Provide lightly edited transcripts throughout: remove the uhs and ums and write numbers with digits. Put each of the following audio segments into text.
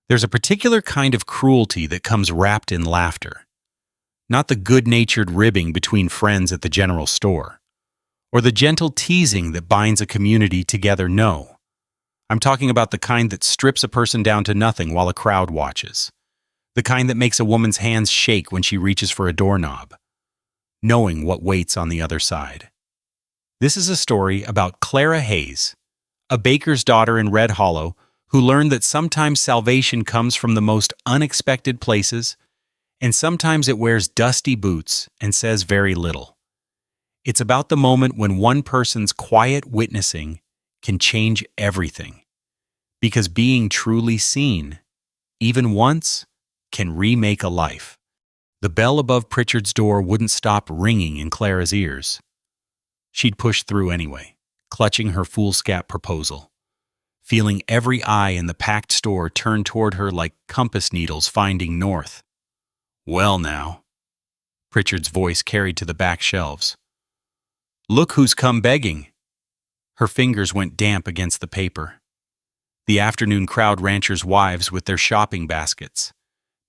There's a particular kind of cruelty that comes wrapped in laughter, not the good-natured ribbing between friends at the general store, or the gentle teasing that binds a community together. No, I'm talking about the kind that strips a person down to nothing while a crowd watches, the kind that makes a woman's hands shake when she reaches for a doorknob, knowing what waits on the other side. This is a story about Clara Hayes, a baker's daughter in Red Hollow who learned that sometimes salvation comes from the most unexpected places, and sometimes it wears dusty boots and says very little. It's about the moment when one person's quiet witnessing can change everything, because being truly seen, even once, can remake a life. The bell above Pritchard's door wouldn't stop ringing in Clara's ears. She'd push through anyway, clutching her foolscap proposal, feeling every eye in the packed store turn toward her like compass needles finding north. "Well now," Pritchard's voice carried to the back shelves. "Look who's come begging." Her fingers went damp against the paper. The afternoon crowd ranchers' wives with their shopping baskets.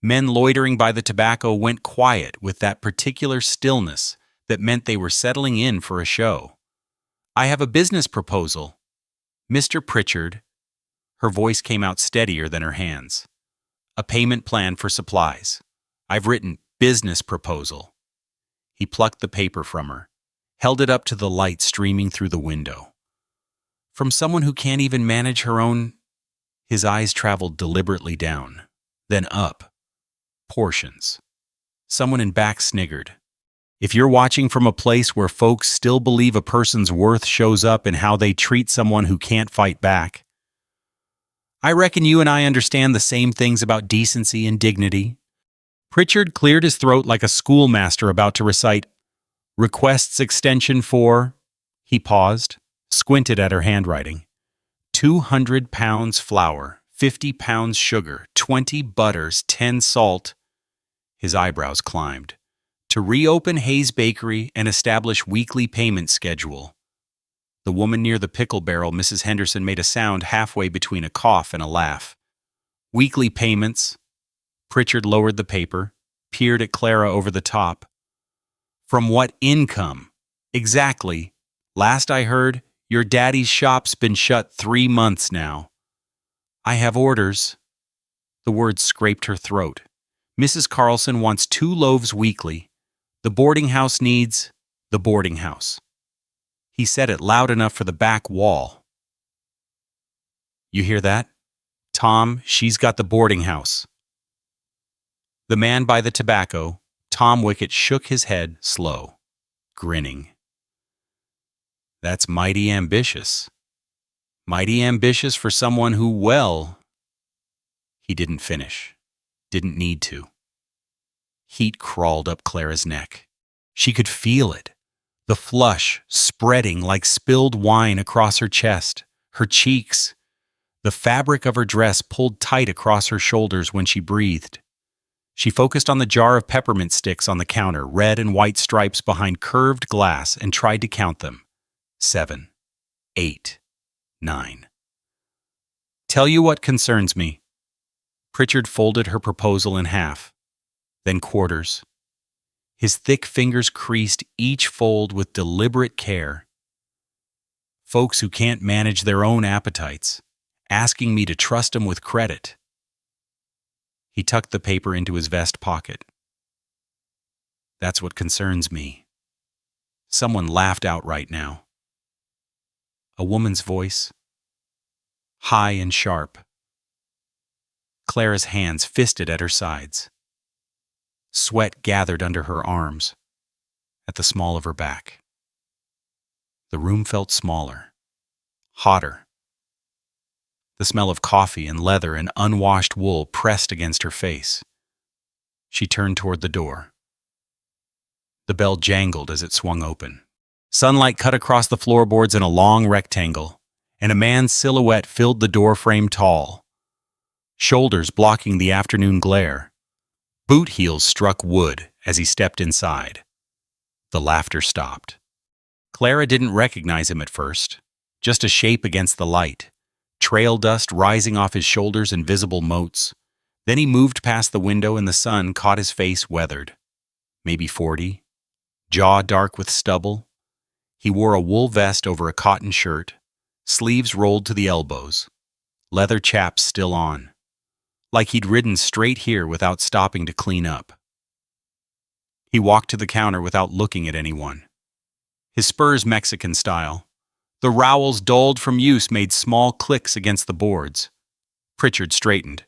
Men loitering by the tobacco went quiet with that particular stillness that meant they were settling in for a show. "I have a business proposal. Mr. Pritchard," her voice came out steadier than her hands. "A payment plan for supplies. I've written business proposal." He plucked the paper from her, held it up to the light streaming through the window. "From someone who can't even manage her own—" His eyes traveled deliberately down, then up. "Portions." Someone in back sniggered. "If you're watching from a place where folks still believe a person's worth shows up in how they treat someone who can't fight back, I reckon you and I understand the same things about decency and dignity." Pritchard cleared his throat like a schoolmaster about to recite, "Requests extension for—" He paused, squinted at her handwriting. 200 pounds flour, 50 pounds sugar, 20 butters, 10 salt. His eyebrows climbed. "To reopen Hayes Bakery and establish weekly payment schedule." The woman near the pickle barrel, Mrs. Henderson, made a sound halfway between a cough and a laugh. "Weekly payments." Pritchard lowered the paper, peered at Clara over the top. "From what income?" "Exactly. Last I heard, your daddy's shop's been shut 3 months now." "I have orders." The words scraped her throat. "Mrs. Carlson wants 2 loaves weekly. The boarding house needs the boarding house." He said it loud enough for the back wall. "You hear that? Tom, she's got the boarding house." The man by the tobacco, Tom Wickett, shook his head, slow, grinning. "That's mighty ambitious. Mighty ambitious for someone who, well—" He didn't finish. Didn't need to. Heat crawled up Clara's neck. She could feel it, the flush spreading like spilled wine across her chest, her cheeks. The fabric of her dress pulled tight across her shoulders when she breathed. She focused on the jar of peppermint sticks on the counter, red and white stripes behind curved glass, and tried to count them. 7, 8, 9. "Tell you what concerns me." Pritchard folded her proposal in half, then quarters. His thick fingers creased each fold with deliberate care. "Folks who can't manage their own appetites, asking me to trust them with credit." He tucked the paper into his vest pocket. "That's what concerns me." Someone laughed outright now. A woman's voice, high and sharp. Clara's hands fisted at her sides. Sweat gathered under her arms, at the small of her back. The room felt smaller, hotter. The smell of coffee and leather and unwashed wool pressed against her face. She turned toward the door. The bell jangled as it swung open. Sunlight cut across the floorboards in a long rectangle, and a man's silhouette filled the doorframe tall, shoulders blocking the afternoon glare. Boot heels struck wood as he stepped inside. The laughter stopped. Clara didn't recognize him at first, just a shape against the light, trail dust rising off his shoulders in visible motes. Then he moved past the window and the sun caught his face weathered. Maybe 40. Jaw dark with stubble. He wore a wool vest over a cotton shirt, sleeves rolled to the elbows, leather chaps still on, like he'd ridden straight here without stopping to clean up. He walked to the counter without looking at anyone. His spurs Mexican style. The rowels dulled from use made small clicks against the boards. Pritchard straightened.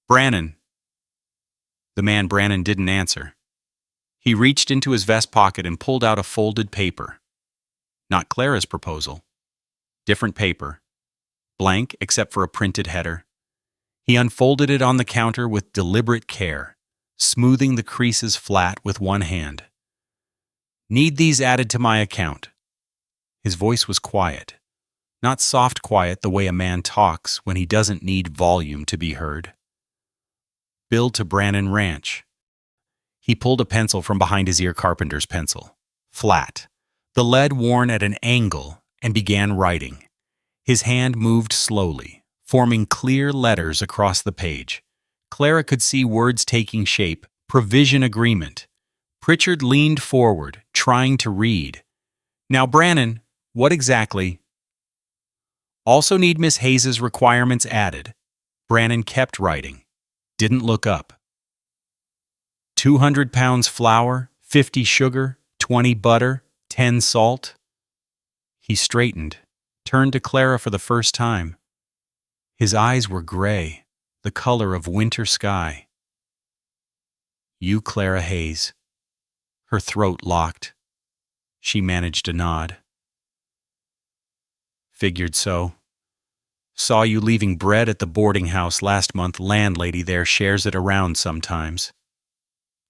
"Brannon." The man Brannon didn't answer. He reached into his vest pocket and pulled out a folded paper. Not Clara's proposal. Different paper. Blank except for a printed header. He unfolded it on the counter with deliberate care, smoothing the creases flat with one hand. "Need these added to my account." His voice was quiet. Not soft quiet the way a man talks when he doesn't need volume to be heard. "Bill to Brannon Ranch." He pulled a pencil from behind his ear, carpenter's pencil. Flat. The lead worn at an angle, and began writing. His hand moved slowly, forming clear letters across the page. Clara could see words taking shape. Provision agreement. Pritchard leaned forward, trying to read. "Now, Brannon, what exactly?" "Also need Miss Hayes's requirements added." Brannon kept writing. Didn't look up. 200 pounds flour, 50 sugar, 20 butter, 10 salt. He straightened, turned to Clara for the first time. His eyes were gray, the color of winter sky. "You, Clara Hayes." Her throat locked. She managed a nod. "Figured so. Saw you leaving bread at the boarding house last month. Landlady there shares it around sometimes."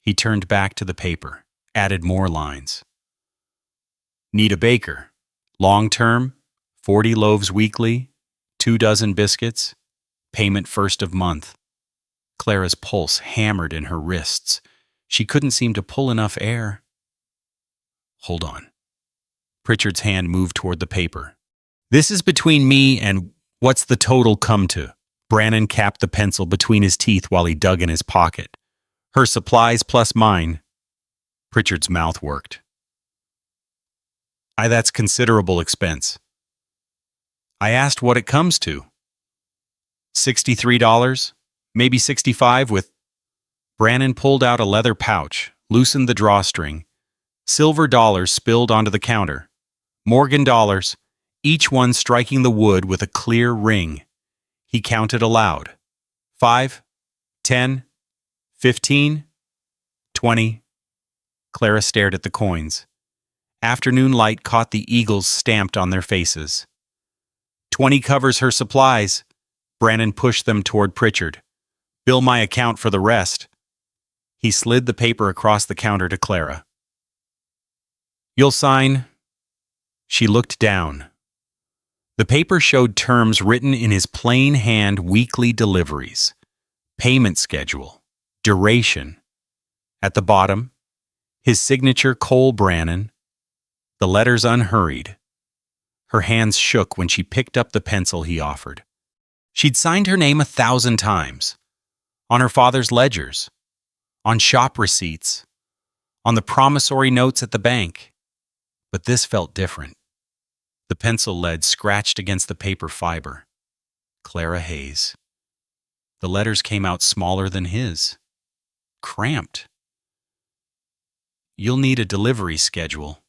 He turned back to the paper, added more lines. "Need a baker. Long term, 40 loaves weekly, 2 dozen biscuits, payment first of month." Clara's pulse hammered in her wrists. She couldn't seem to pull enough air. "Hold on." Pritchard's hand moved toward the paper. "This is between me and what's the total come to?" Brannon capped the pencil between his teeth while he dug in his pocket. "Her supplies plus mine." Pritchard's mouth worked. That's considerable expense." "I asked what it comes to." $63, maybe 65 with... Brannon pulled out a leather pouch, loosened the drawstring. Silver dollars spilled onto the counter. Morgan dollars, each one striking the wood with a clear ring. He counted aloud. 5, 10, 15, 20. Clara stared at the coins. Afternoon light caught the eagles stamped on their faces. 20 covers her supplies. Brannon pushed them toward Pritchard. "Bill my account for the rest." He slid the paper across the counter to Clara. "You'll sign." She looked down. The paper showed terms written in his plain hand: weekly deliveries, payment schedule, duration. At the bottom, his signature: Cole Brannon. The letters unhurried. Her hands shook when she picked up the pencil he offered. She'd signed her name 1,000 times. On her father's ledgers. On shop receipts. On the promissory notes at the bank. But this felt different. The pencil lead scratched against the paper fiber. Clara Hayes. The letters came out smaller than his. Cramped. "You'll need a delivery schedule."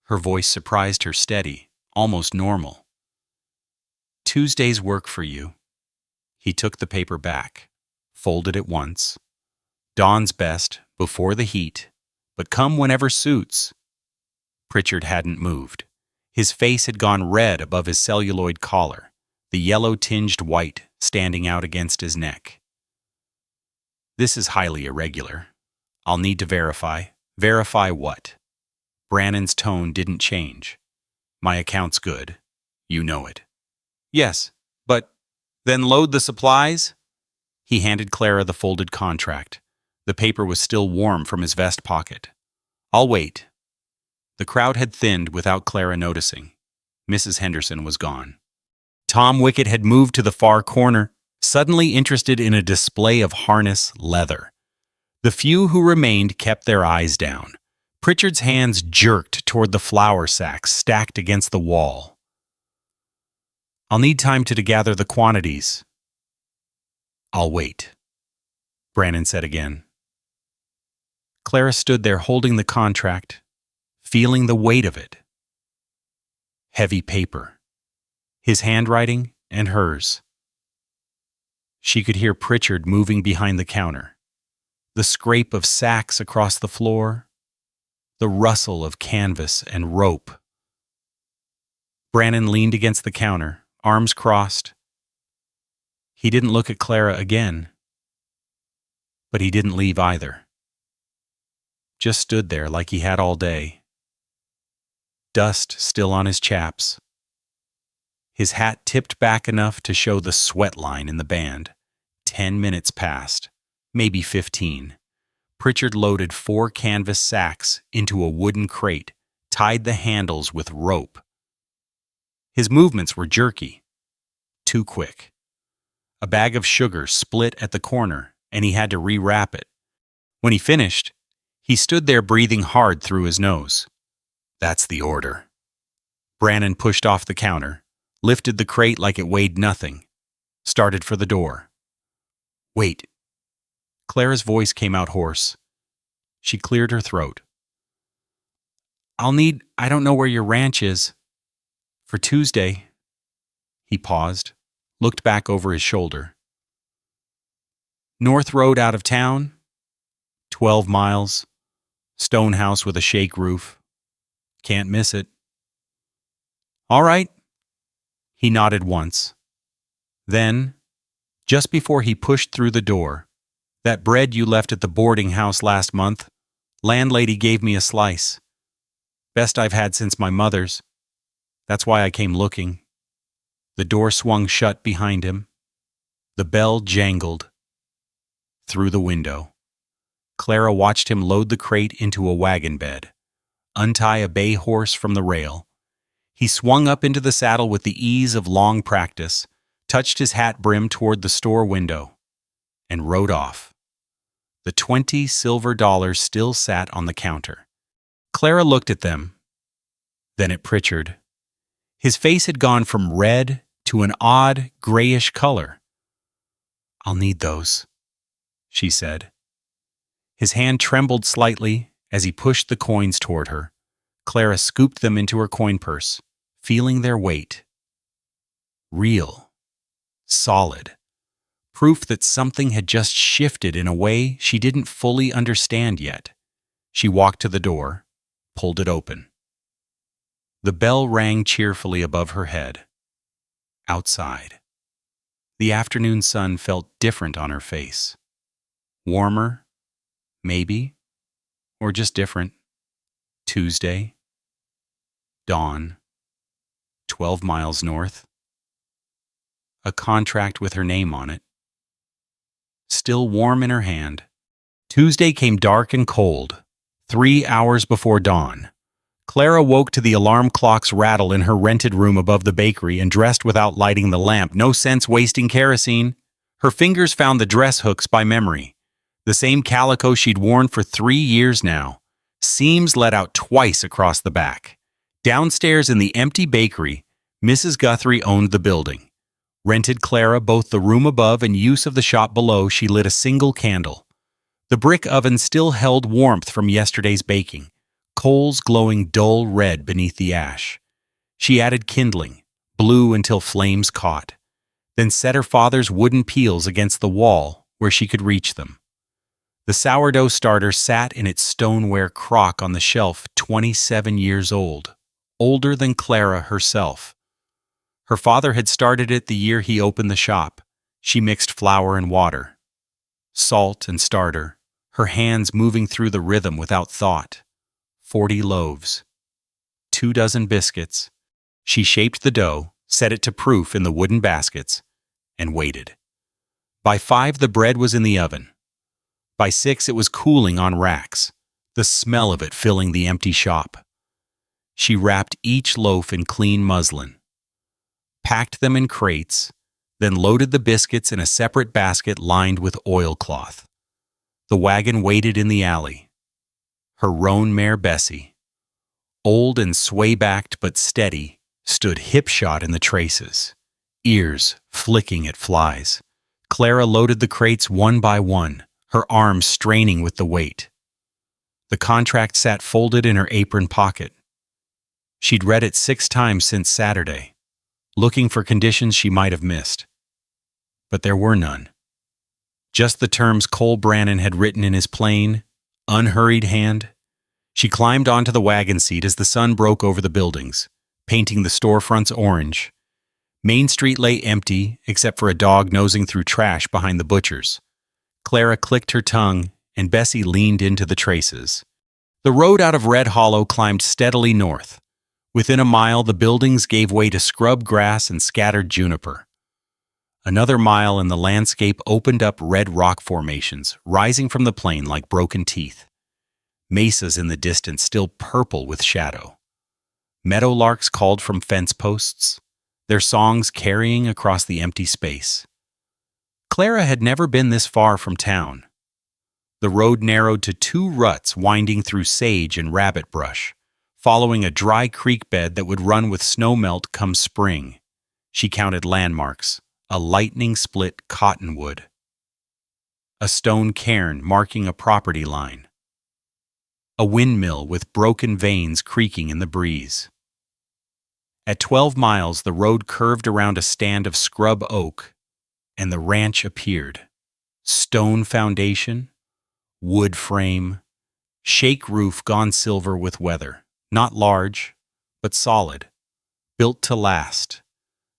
Her voice surprised her, steady, almost normal. "Tuesday's work for you." He took the paper back, folded it once. "Dawn's best, before the heat, but come whenever suits." Pritchard hadn't moved. His face had gone red above his celluloid collar, the yellow-tinged white standing out against his neck. "This is highly irregular. I'll need to verify." "Verify what?" Brannon's tone didn't change. "My account's good. You know it." "Yes, but then load the supplies?" He handed Clara the folded contract. The paper was still warm from his vest pocket. "I'll wait." The crowd had thinned without Clara noticing. Mrs. Henderson was gone. Tom Wickett had moved to the far corner. suddenly interested in a display of harness leather. The few who remained kept their eyes down. Pritchard's hands jerked toward the flour sacks stacked against the wall. "I'll need time to gather the quantities." "I'll wait," Brannon said again. Clara stood there holding the contract, feeling the weight of it. Heavy paper. His handwriting and hers. She could hear Pritchard moving behind the counter. The scrape of sacks across the floor. The rustle of canvas and rope. Brannon leaned against the counter, arms crossed. He didn't look at Clara again. But he didn't leave either. Just stood there like he had all day. Dust still on his chaps. His hat tipped back enough to show the sweat line in the band. 10 minutes passed, maybe 15. Pritchard loaded 4 canvas sacks into a wooden crate, tied the handles with rope. His movements were jerky, too quick. A bag of sugar split at the corner, and he had to rewrap it. When he finished, he stood there breathing hard through his nose. "That's the order." Brannon pushed off the counter, lifted the crate like it weighed nothing, started for the door. "Wait." Clara's voice came out hoarse. She cleared her throat. I don't know where your ranch is. For Tuesday." He paused, looked back over his shoulder. "North Road out of town. 12 miles. Stone house with a shake roof. Can't miss it." "All right." He nodded once. Then, just before he pushed through the door, "That bread you left at the boarding house last month, landlady gave me a slice. Best I've had since my mother's. That's why I came looking." The door swung shut behind him. The bell jangled. Through the window, Clara watched him load the crate into a wagon bed, untie a bay horse from the rail. He swung up into the saddle with the ease of long practice, touched his hat brim toward the store window, and rode off. The 20 silver dollars still sat on the counter. Clara looked at them, then at Pritchard. His face had gone from red to an odd grayish color. "I'll need those," she said. His hand trembled slightly as he pushed the coins toward her. Clara scooped them into her coin purse, feeling their weight. Real. Solid. Proof that something had just shifted in a way she didn't fully understand yet. She walked to the door, pulled it open. The bell rang cheerfully above her head. Outside. The afternoon sun felt different on her face. Warmer, maybe, or just different. Tuesday. Dawn. 12 miles north. A contract with her name on it. Still warm in her hand. Tuesday came dark and cold, 3 hours before dawn. Clara woke to the alarm clock's rattle in her rented room above the bakery and dressed without lighting the lamp. No sense wasting kerosene. Her fingers found the dress hooks by memory. The same calico she'd worn for 3 years now. Seams let out twice across the back. Downstairs in the empty bakery, Mrs. Guthrie owned the building. Rented Clara both the room above and use of the shop below. She lit a single candle. The brick oven still held warmth from yesterday's baking, coals glowing dull red beneath the ash. She added kindling, blue until flames caught, then set her father's wooden peels against the wall where she could reach them. The sourdough starter sat in its stoneware crock on the shelf, 27 years old, older than Clara herself. Her father had started it the year he opened the shop. She mixed flour and water, salt and starter, her hands moving through the rhythm without thought. 40 loaves, 2 dozen biscuits. She shaped the dough, set it to proof in the wooden baskets, and waited. By 5, the bread was in the oven. By 6, it was cooling on racks, the smell of it filling the empty shop. She wrapped each loaf in clean muslin, packed them in crates, then loaded the biscuits in a separate basket lined with oilcloth. The wagon waited in the alley. Her roan mare Bessie, old and sway-backed but steady, stood hip-shot in the traces, ears flicking at flies. Clara loaded the crates one by one, her arms straining with the weight. The contract sat folded in her apron pocket. She'd read it 6 times since Saturday, looking for conditions she might have missed. But there were none. Just the terms Cole Brannon had written in his plain, unhurried hand. She climbed onto the wagon seat as the sun broke over the buildings, painting the storefronts orange. Main Street lay empty, except for a dog nosing through trash behind the butcher's. Clara clicked her tongue, and Bessie leaned into the traces. The road out of Red Hollow climbed steadily north. Within a mile, the buildings gave way to scrub grass and scattered juniper. Another mile and the landscape opened up red rock formations, rising from the plain like broken teeth. Mesas in the distance still purple with shadow. Meadowlarks called from fence posts, their songs carrying across the empty space. Clara had never been this far from town. The road narrowed to 2 ruts winding through sage and rabbit brush, following a dry creek bed that would run with snowmelt come spring. She counted landmarks, a lightning-split cottonwood, a stone cairn marking a property line, a windmill with broken vanes creaking in the breeze. At 12 miles, the road curved around a stand of scrub oak, and the ranch appeared. Stone foundation, wood frame, shake roof gone silver with weather. Not large, but solid, built to last.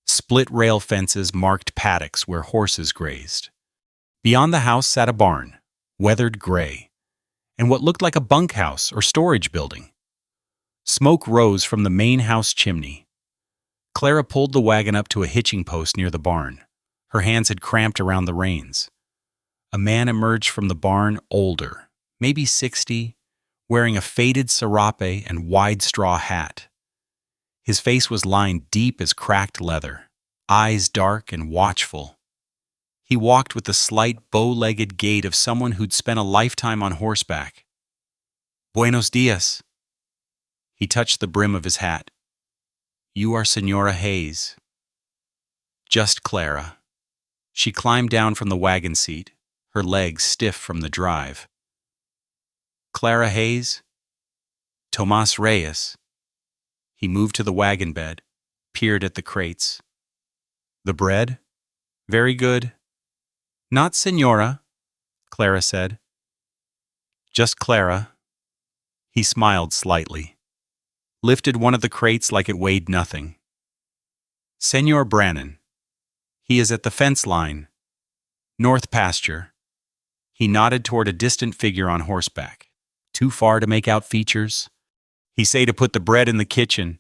Split rail fences marked paddocks where horses grazed. Beyond the house sat a barn, weathered gray, and what looked like a bunkhouse or storage building. Smoke rose from the main house chimney. Clara pulled the wagon up to a hitching post near the barn. Her hands had cramped around the reins. A man emerged from the barn, older, maybe 60, wearing a faded serape and wide straw hat. His face was lined deep as cracked leather, eyes dark and watchful. He walked with the slight bow-legged gait of someone who'd spent a lifetime on horseback. "Buenos dias." He touched the brim of his hat. "You are Senora Hayes." Just Clara. She climbed down from the wagon seat, her legs stiff from the drive. "Clara Hayes?" "Tomas Reyes." He moved to the wagon bed, peered at the crates. "The bread? Very good." "Not Senora," Clara said. "Just Clara." He smiled slightly, lifted one of the crates like it weighed nothing. "Senor Brannon. He is at the fence line. North pasture." He nodded toward a distant figure on horseback. "Too far to make out features?" "He say to put the bread in the kitchen."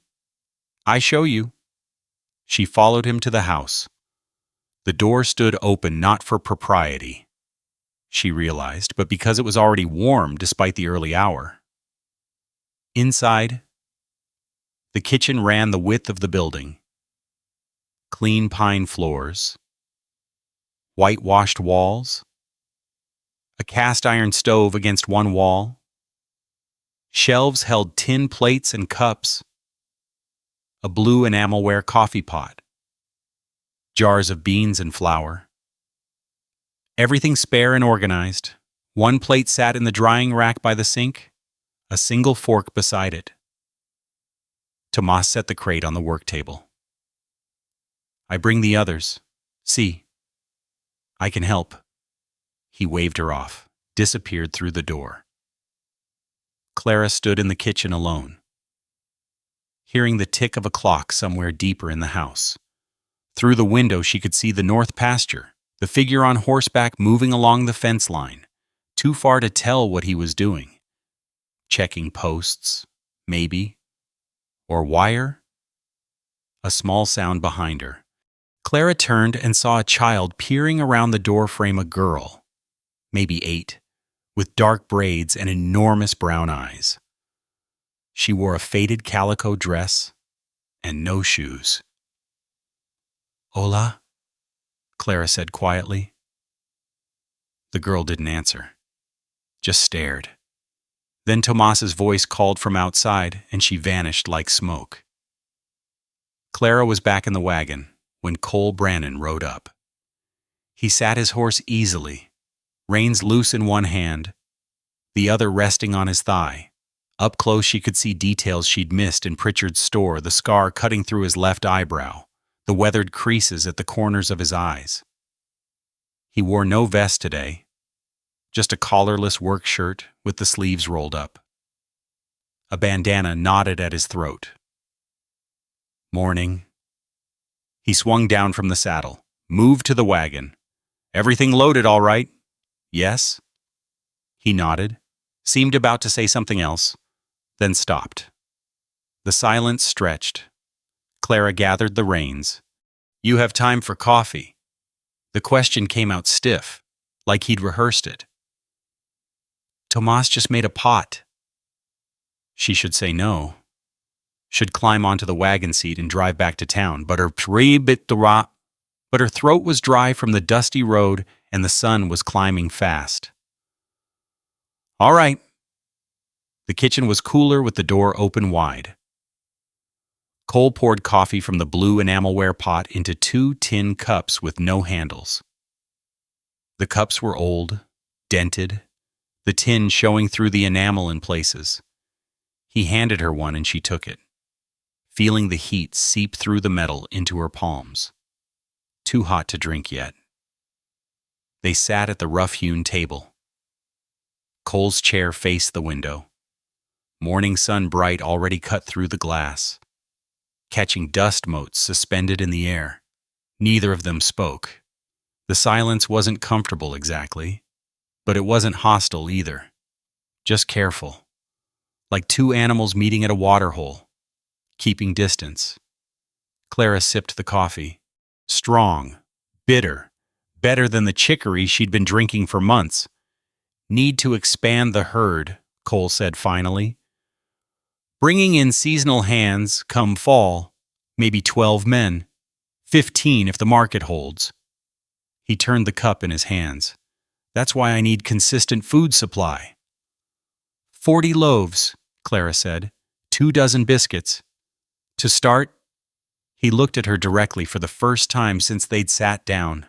"I show you." She followed him to the house. The door stood open not for propriety, she realized, but because it was already warm despite the early hour. Inside, the kitchen ran the width of the building. Clean pine floors, whitewashed walls, a cast-iron stove against one wall. Shelves held tin plates and cups, a blue enamelware coffee pot, jars of beans and flour. Everything spare and organized. One plate sat in the drying rack by the sink, a single fork beside it. Tomas set the crate on the work table. "I bring the others. See. I can help." He waved her off, disappeared through the door. Clara stood in the kitchen alone, hearing the tick of a clock somewhere deeper in the house. Through the window she could see the north pasture, the figure on horseback moving along the fence line, too far to tell what he was doing. Checking posts, maybe, or wire? A small sound behind her. Clara turned and saw a child peering around the doorframe, a girl, maybe 8, with dark braids and enormous brown eyes. She wore a faded calico dress and no shoes. "Hola?" Clara said quietly. The girl didn't answer, just stared. Then Tomas's voice called from outside, and she vanished like smoke. Clara was back in the wagon when Cole Brannon rode up. He sat his horse easily, reins loose in one hand, the other resting on his thigh. Up close she could see details she'd missed in Pritchard's store, the scar cutting through his left eyebrow, the weathered creases at the corners of his eyes. He wore no vest today, just a collarless work shirt with the sleeves rolled up. A bandana knotted at his throat. Morning. He swung down from the saddle, moved to the wagon. Everything loaded all right? Yes? He nodded, seemed about to say something else, then stopped. The silence stretched. Clara gathered the reins. You have time for coffee? The question came out stiff, like he'd rehearsed it. Tomas just made a pot. She should say no. Should climb onto the wagon seat and drive back to town, but her throat was dry from the dusty road and the sun was climbing fast. All right. The kitchen was cooler with the door open wide. Cole poured coffee from the blue enamelware pot into 2 tin cups with no handles. The cups were old, dented, the tin showing through the enamel in places. He handed her one and she took it, feeling the heat seep through the metal into her palms. Too hot to drink yet. They sat at the rough-hewn table. Cole's chair faced the window. Morning sun bright already cut through the glass, catching dust motes suspended in the air. Neither of them spoke. The silence wasn't comfortable exactly, but it wasn't hostile either. Just careful, like 2 animals meeting at a waterhole, keeping distance. Clara sipped the coffee. Strong, bitter, better than the chicory she'd been drinking for months. Need to expand the herd, Cole said finally. Bringing in seasonal hands come fall, maybe 12 men, 15 if the market holds. He turned the cup in his hands. That's why I need consistent food supply. 40 loaves, Clara said, 2 dozen biscuits. To start, he looked at her directly for the first time since they'd sat down.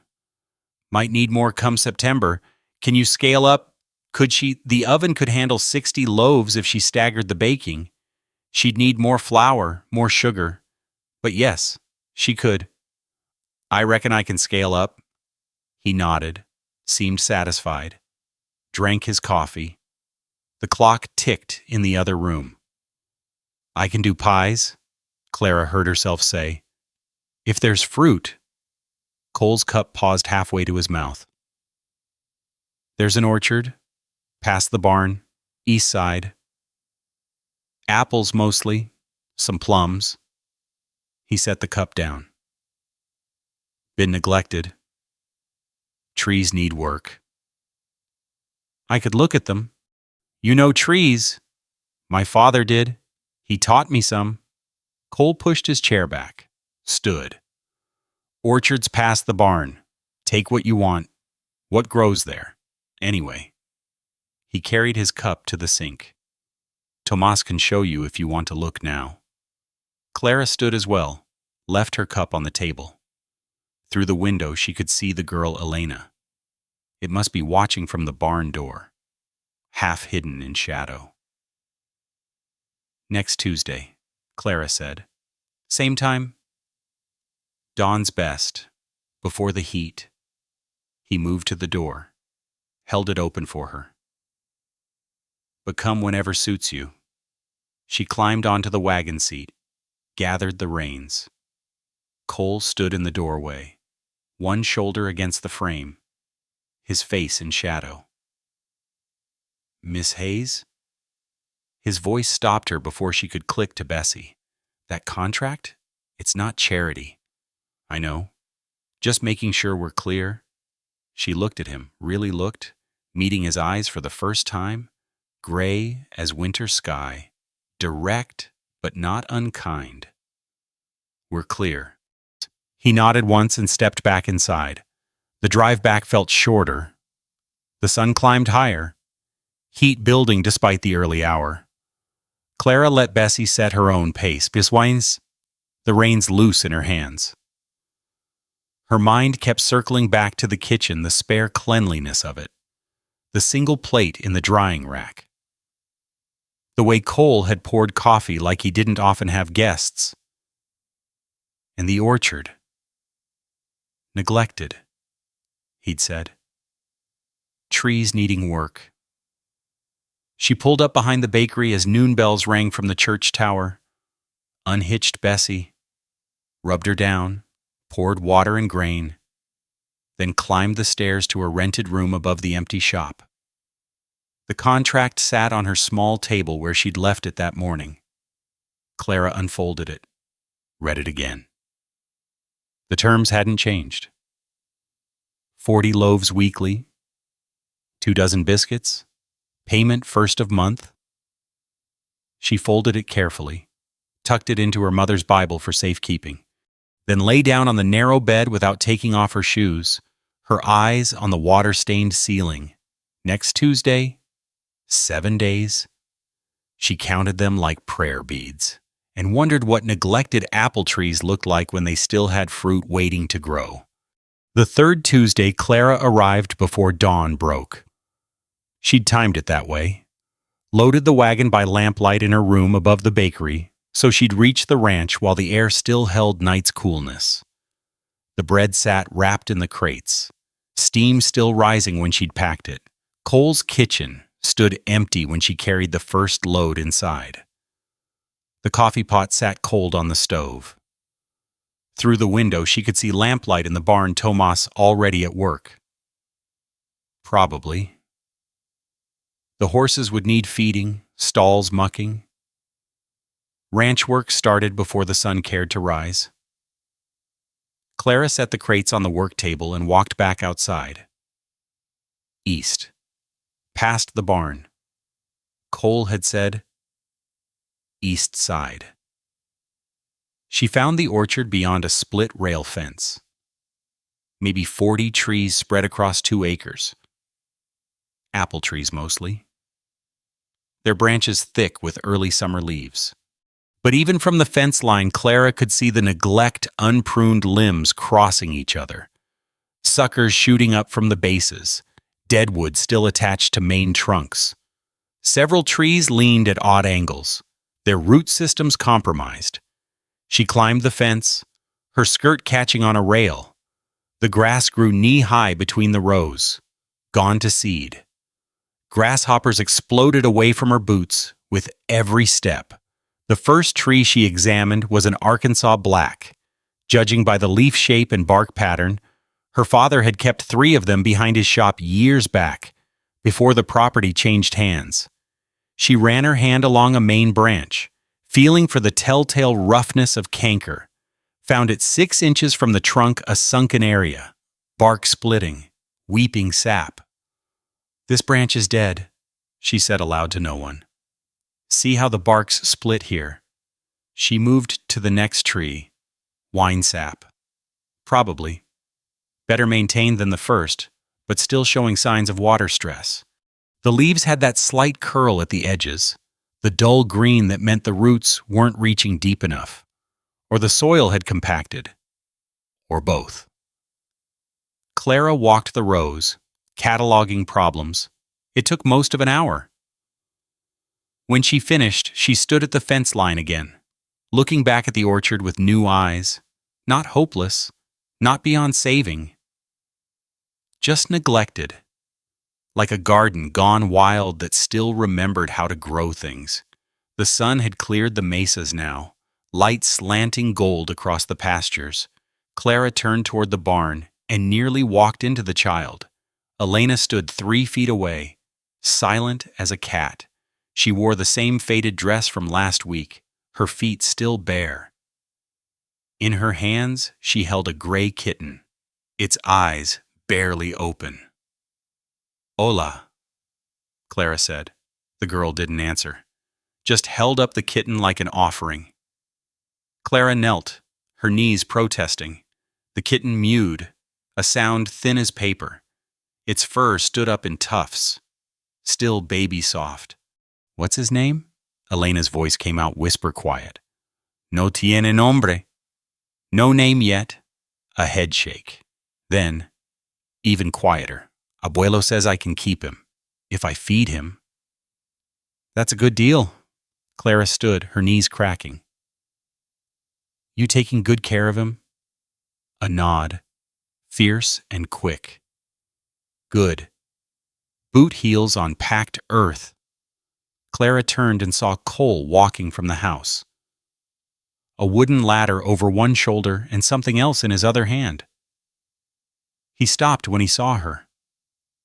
Might need more come September. Can you scale up? The oven could handle 60 loaves if she staggered the baking. She'd need more flour, more sugar. But yes, she could. I reckon I can scale up. He nodded, seemed satisfied, drank his coffee. The clock ticked in the other room. I can do pies, Clara heard herself say. If there's fruit. Cole's cup paused halfway to his mouth. There's an orchard, past the barn, east side. Apples mostly, some plums. He set the cup down. Been neglected. Trees need work. I could look at them. You know trees. My father did. He taught me some. Cole pushed his chair back, stood. Orchards past the barn. Take what you want. What grows there? Anyway. He carried his cup to the sink. Tomas can show you if you want to look now. Clara stood as well, left her cup on the table. Through the window she could see the girl Elena. It must be watching from the barn door, half hidden in shadow. Next Tuesday, Clara said. Same time? Dawn's best, before the heat. He moved to the door, held it open for her. But come whenever suits you. She climbed onto the wagon seat, gathered the reins. Cole stood in the doorway, one shoulder against the frame, his face in shadow. Miss Hayes? His voice stopped her before she could click to Bessie. That contract? It's not charity. I know. Just making sure we're clear. She looked at him, really looked, meeting his eyes for the first time, gray as winter sky, direct but not unkind. We're clear. He nodded once and stepped back inside, The drive back felt shorter. The sun climbed higher, heat building despite the early hour. Clara let Bessie set her own pace, the reins loose in her hands. Her mind kept circling back to the kitchen, the spare cleanliness of it, the single plate in the drying rack. The way Cole had poured coffee like he didn't often have guests. And the orchard. Neglected, he'd said. Trees needing work. She pulled up behind the bakery as noon bells rang from the church tower, unhitched Bessie, rubbed her down, poured water and grain, then climbed the stairs to her rented room above the empty shop. The contract sat on her small table where she'd left it that morning. Clara unfolded it, read it again. The terms hadn't changed. 40 loaves weekly, 2 dozen biscuits, payment first of month. She folded it carefully, tucked it into her mother's Bible for safekeeping, then lay down on the narrow bed without taking off her shoes, her eyes on the water-stained ceiling. Next Tuesday, 7 days. She counted them like prayer beads and wondered what neglected apple trees looked like when they still had fruit waiting to grow. The third Tuesday, Clara arrived before dawn broke. She'd timed it that way, loaded the wagon by lamplight in her room above the bakery, so she'd reach the ranch while the air still held night's coolness. The bread sat wrapped in the crates, steam still rising when she'd packed it. Cole's kitchen stood empty when she carried the first load inside. The coffee pot sat cold on the stove. Through the window, she could see lamplight in the barn, Tomas already at work. Probably. The horses would need feeding, stalls mucking. Ranch work started before the sun cared to rise. Clara set the crates on the work table and walked back outside. East. Past the barn. Cole had said, east side. She found the orchard beyond a split rail fence. Maybe 40 trees spread across 2 acres. Apple trees mostly. Their branches thick with early summer leaves. But even from the fence line, Clara could see the neglect unpruned limbs crossing each other. Suckers shooting up from the bases, deadwood still attached to main trunks. Several trees leaned at odd angles, their root systems compromised. She climbed the fence, her skirt catching on a rail. The grass grew knee-high between the rows, gone to seed. Grasshoppers exploded away from her boots with every step. The first tree she examined was an Arkansas black. Judging by the leaf shape and bark pattern, her father had kept 3 of them behind his shop years back, before the property changed hands. She ran her hand along a main branch, feeling for the telltale roughness of canker, found it 6 inches from the trunk a sunken area, bark splitting, weeping sap. "This branch is dead," she said aloud to no one. "See how the bark's split here." She moved to the next tree, wine sap. Probably. Better maintained than the first, but still showing signs of water stress. The leaves had that slight curl at the edges, the dull green that meant the roots weren't reaching deep enough, or the soil had compacted, or both. Clara walked the rows, cataloging problems. It took most of an hour. When she finished, she stood at the fence line again, looking back at the orchard with new eyes, not hopeless, not beyond saving, just neglected. Like a garden gone wild that still remembered how to grow things. The sun had cleared the mesas now, light slanting gold across the pastures. Clara turned toward the barn and nearly walked into the child. Elena stood 3 feet away, silent as a cat. She wore the same faded dress from last week, her feet still bare. In her hands, she held a gray kitten, its eyes barely open. "Hola," Clara said. The girl didn't answer, just held up the kitten like an offering. Clara knelt, her knees protesting. The kitten mewed, a sound thin as paper. Its fur stood up in tufts, still baby soft. What's his name? Elena's voice came out whisper quiet. No tiene nombre. No name yet. A head shake. Then, even quieter. Abuelo says I can keep him, if I feed him. That's a good deal. Clara stood, her knees cracking. You taking good care of him? A nod, fierce and quick. Good. Boot heels on packed earth. Clara turned and saw Cole walking from the house. A wooden ladder over one shoulder and something else in his other hand. He stopped when he saw her,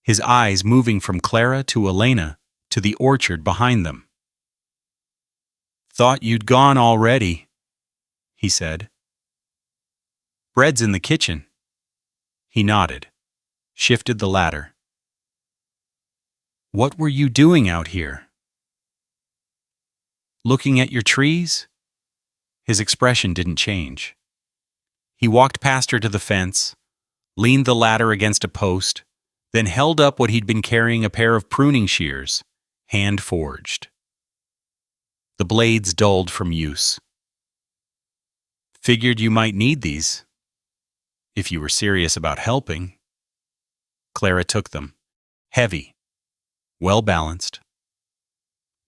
his eyes moving from Clara to Elena to the orchard behind them. Thought you'd gone already, he said. Bread's in the kitchen. He nodded, shifted the ladder. What were you doing out here? Looking at your trees? His expression didn't change. He walked past her to the fence, leaned the ladder against a post, then held up what he'd been carrying, a pair of pruning shears, hand-forged. The blades dulled from use. Figured you might need these, if you were serious about helping. Clara took them, heavy, well-balanced.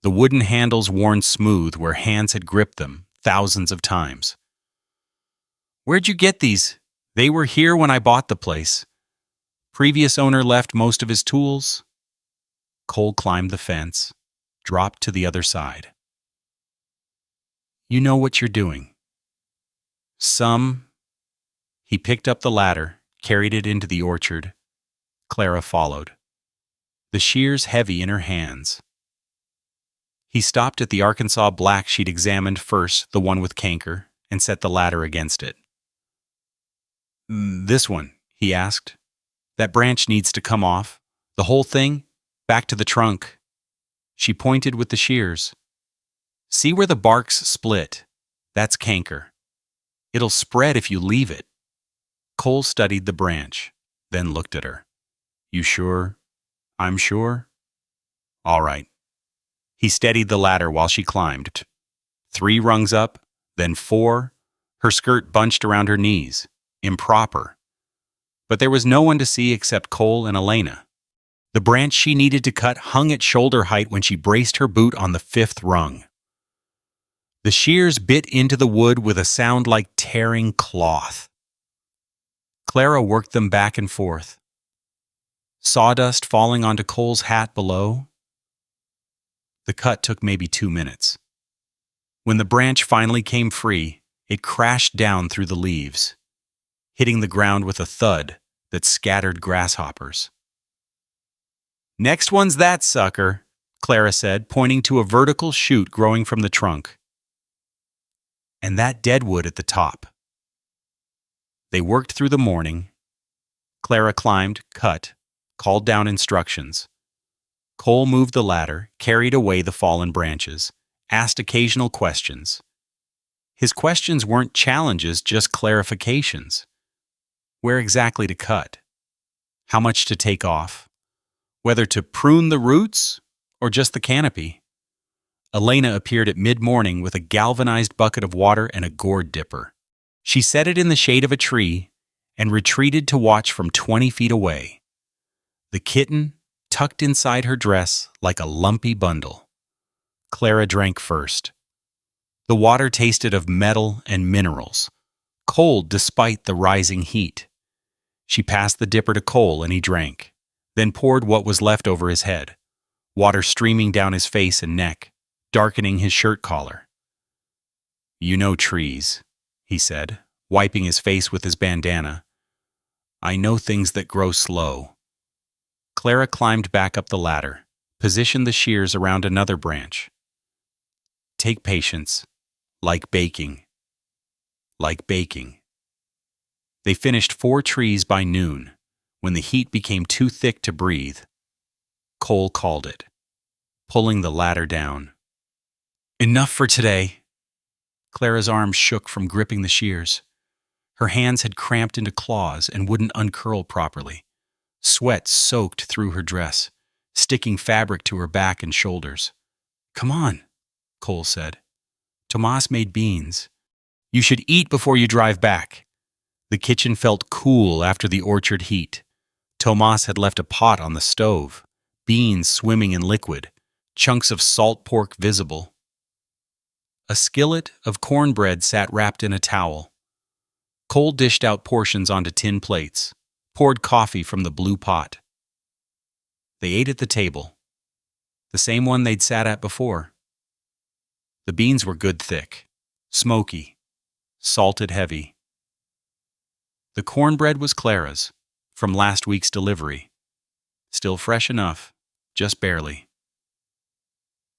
The wooden handles worn smooth where hands had gripped them thousands of times. Where'd you get these? They were here when I bought the place. Previous owner left most of his tools. Cole climbed the fence, dropped to the other side. You know what you're doing. He picked up the ladder, carried it into the orchard. Clara followed, the shears heavy in her hands. He stopped at the Arkansas black she'd examined first, the one with canker, and set the ladder against it. This one, he asked. That branch needs to come off. The whole thing, back to the trunk. She pointed with the shears. See where the bark's split? That's canker. It'll spread if you leave it. Cole studied the branch, then looked at her. You sure? I'm sure? All right. He steadied the ladder while she climbed. 3 rungs up, then 4, her skirt bunched around her knees. Improper. But there was no one to see except Cole and Elena. The branch she needed to cut hung at shoulder height when she braced her boot on the 5th rung. The shears bit into the wood with a sound like tearing cloth. Clara worked them back and forth. Sawdust falling onto Cole's hat below. The cut took maybe 2 minutes. When the branch finally came free, it crashed down through the leaves, hitting the ground with a thud that scattered grasshoppers. Next one's that sucker, Clara said, pointing to a vertical shoot growing from the trunk. And that deadwood at the top. They worked through the morning. Clara climbed, cut, called down instructions. Cole moved the ladder, carried away the fallen branches, asked occasional questions. His questions weren't challenges, just clarifications. Where exactly to cut? How much to take off? Whether to prune the roots or just the canopy? Elena appeared at mid-morning with a galvanized bucket of water and a gourd dipper. She set it in the shade of a tree and retreated to watch from 20 feet away. The kitten tucked inside her dress like a lumpy bundle. Clara drank first. The water tasted of metal and minerals, cold despite the rising heat. She passed the dipper to Cole and he drank, then poured what was left over his head, water streaming down his face and neck, darkening his shirt collar. You know trees, he said, wiping his face with his bandana. I know things that grow slow. Clara climbed back up the ladder, positioned the shears around another branch. Take patience, like baking. Like baking. They finished 4 trees by noon, when the heat became too thick to breathe. Cole called it, pulling the ladder down. Enough for today. Clara's arms shook from gripping the shears. Her hands had cramped into claws and wouldn't uncurl properly. Sweat soaked through her dress, sticking fabric to her back and shoulders. "Come on," Cole said. "Tomas made beans. You should eat before you drive back." The kitchen felt cool after the orchard heat. Tomas had left a pot on the stove, beans swimming in liquid, chunks of salt pork visible. A skillet of cornbread sat wrapped in a towel. Cole dished out portions onto tin plates, poured coffee from the blue pot. They ate at the table, the same one they'd sat at before. The beans were good thick, smoky, salted heavy. The cornbread was Clara's, from last week's delivery. Still fresh enough, just barely.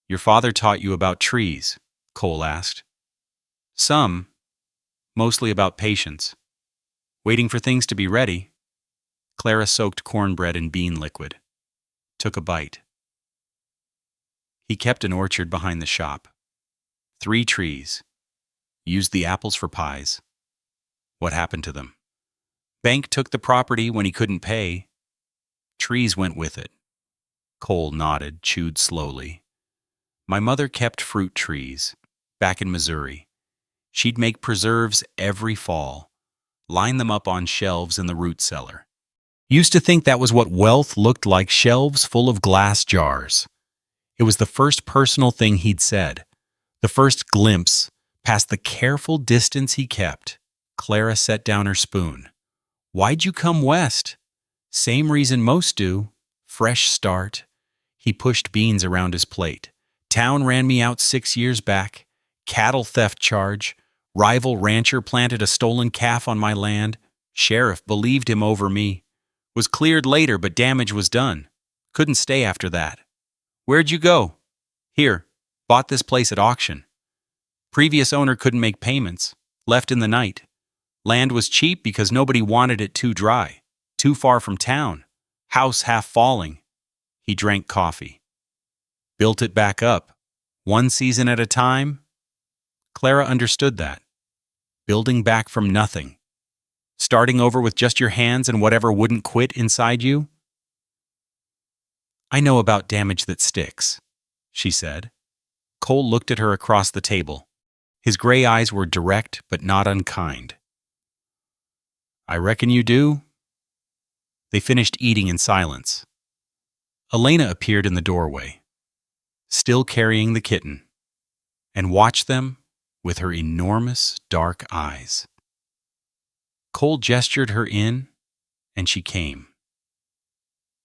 "Your father taught you about trees?" Cole asked. "Some. Mostly about patience. Waiting for things to be ready." Clara soaked cornbread in bean liquid. Took a bite. "He kept an orchard behind the shop. 3 trees. Used the apples for pies. What happened to them? Bank took the property when he couldn't pay. Trees went with it." Cole nodded, chewed slowly. "My mother kept fruit trees, back in Missouri. She'd make preserves every fall, line them up on shelves in the root cellar. Used to think that was what wealth looked like, shelves full of glass jars." It was the first personal thing he'd said, the first glimpse past the careful distance he kept. Clara set down her spoon. "Why'd you come west?" "Same reason most do. Fresh start." He pushed beans around his plate. "Town ran me out 6 years back. Cattle theft charge. Rival rancher planted a stolen calf on my land. Sheriff believed him over me. Was cleared later, but damage was done. Couldn't stay after that." "Where'd you go?" "Here. Bought this place at auction. Previous owner couldn't make payments. Left in the night. Land was cheap because nobody wanted it too dry. Too far from town. House half falling." He drank coffee. "Built it back up. One season at a time." Clara understood that. Building back from nothing. Starting over with just your hands and whatever wouldn't quit inside you. "I know about damage that sticks," she said. Cole looked at her across the table. His gray eyes were direct but not unkind. "I reckon you do." They finished eating in silence. Elena appeared in the doorway, still carrying the kitten, and watched them with her enormous dark eyes. Cole gestured her in, and she came,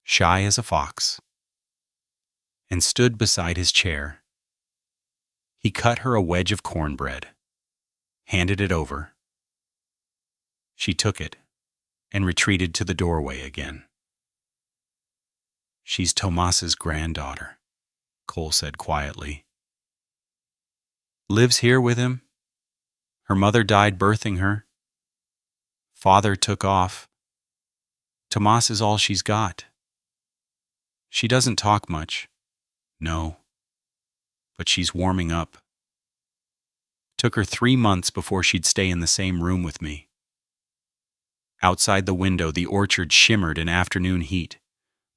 shy as a fox, and stood beside his chair. He cut her a wedge of cornbread, handed it over. She took it and retreated to the doorway again. "She's Tomas's granddaughter," Cole said quietly. "Lives here with him. Her mother died birthing her. Father took off. Tomas is all she's got. She doesn't talk much. No. But she's warming up. Took her 3 months before she'd stay in the same room with me." Outside the window, the orchard shimmered in afternoon heat,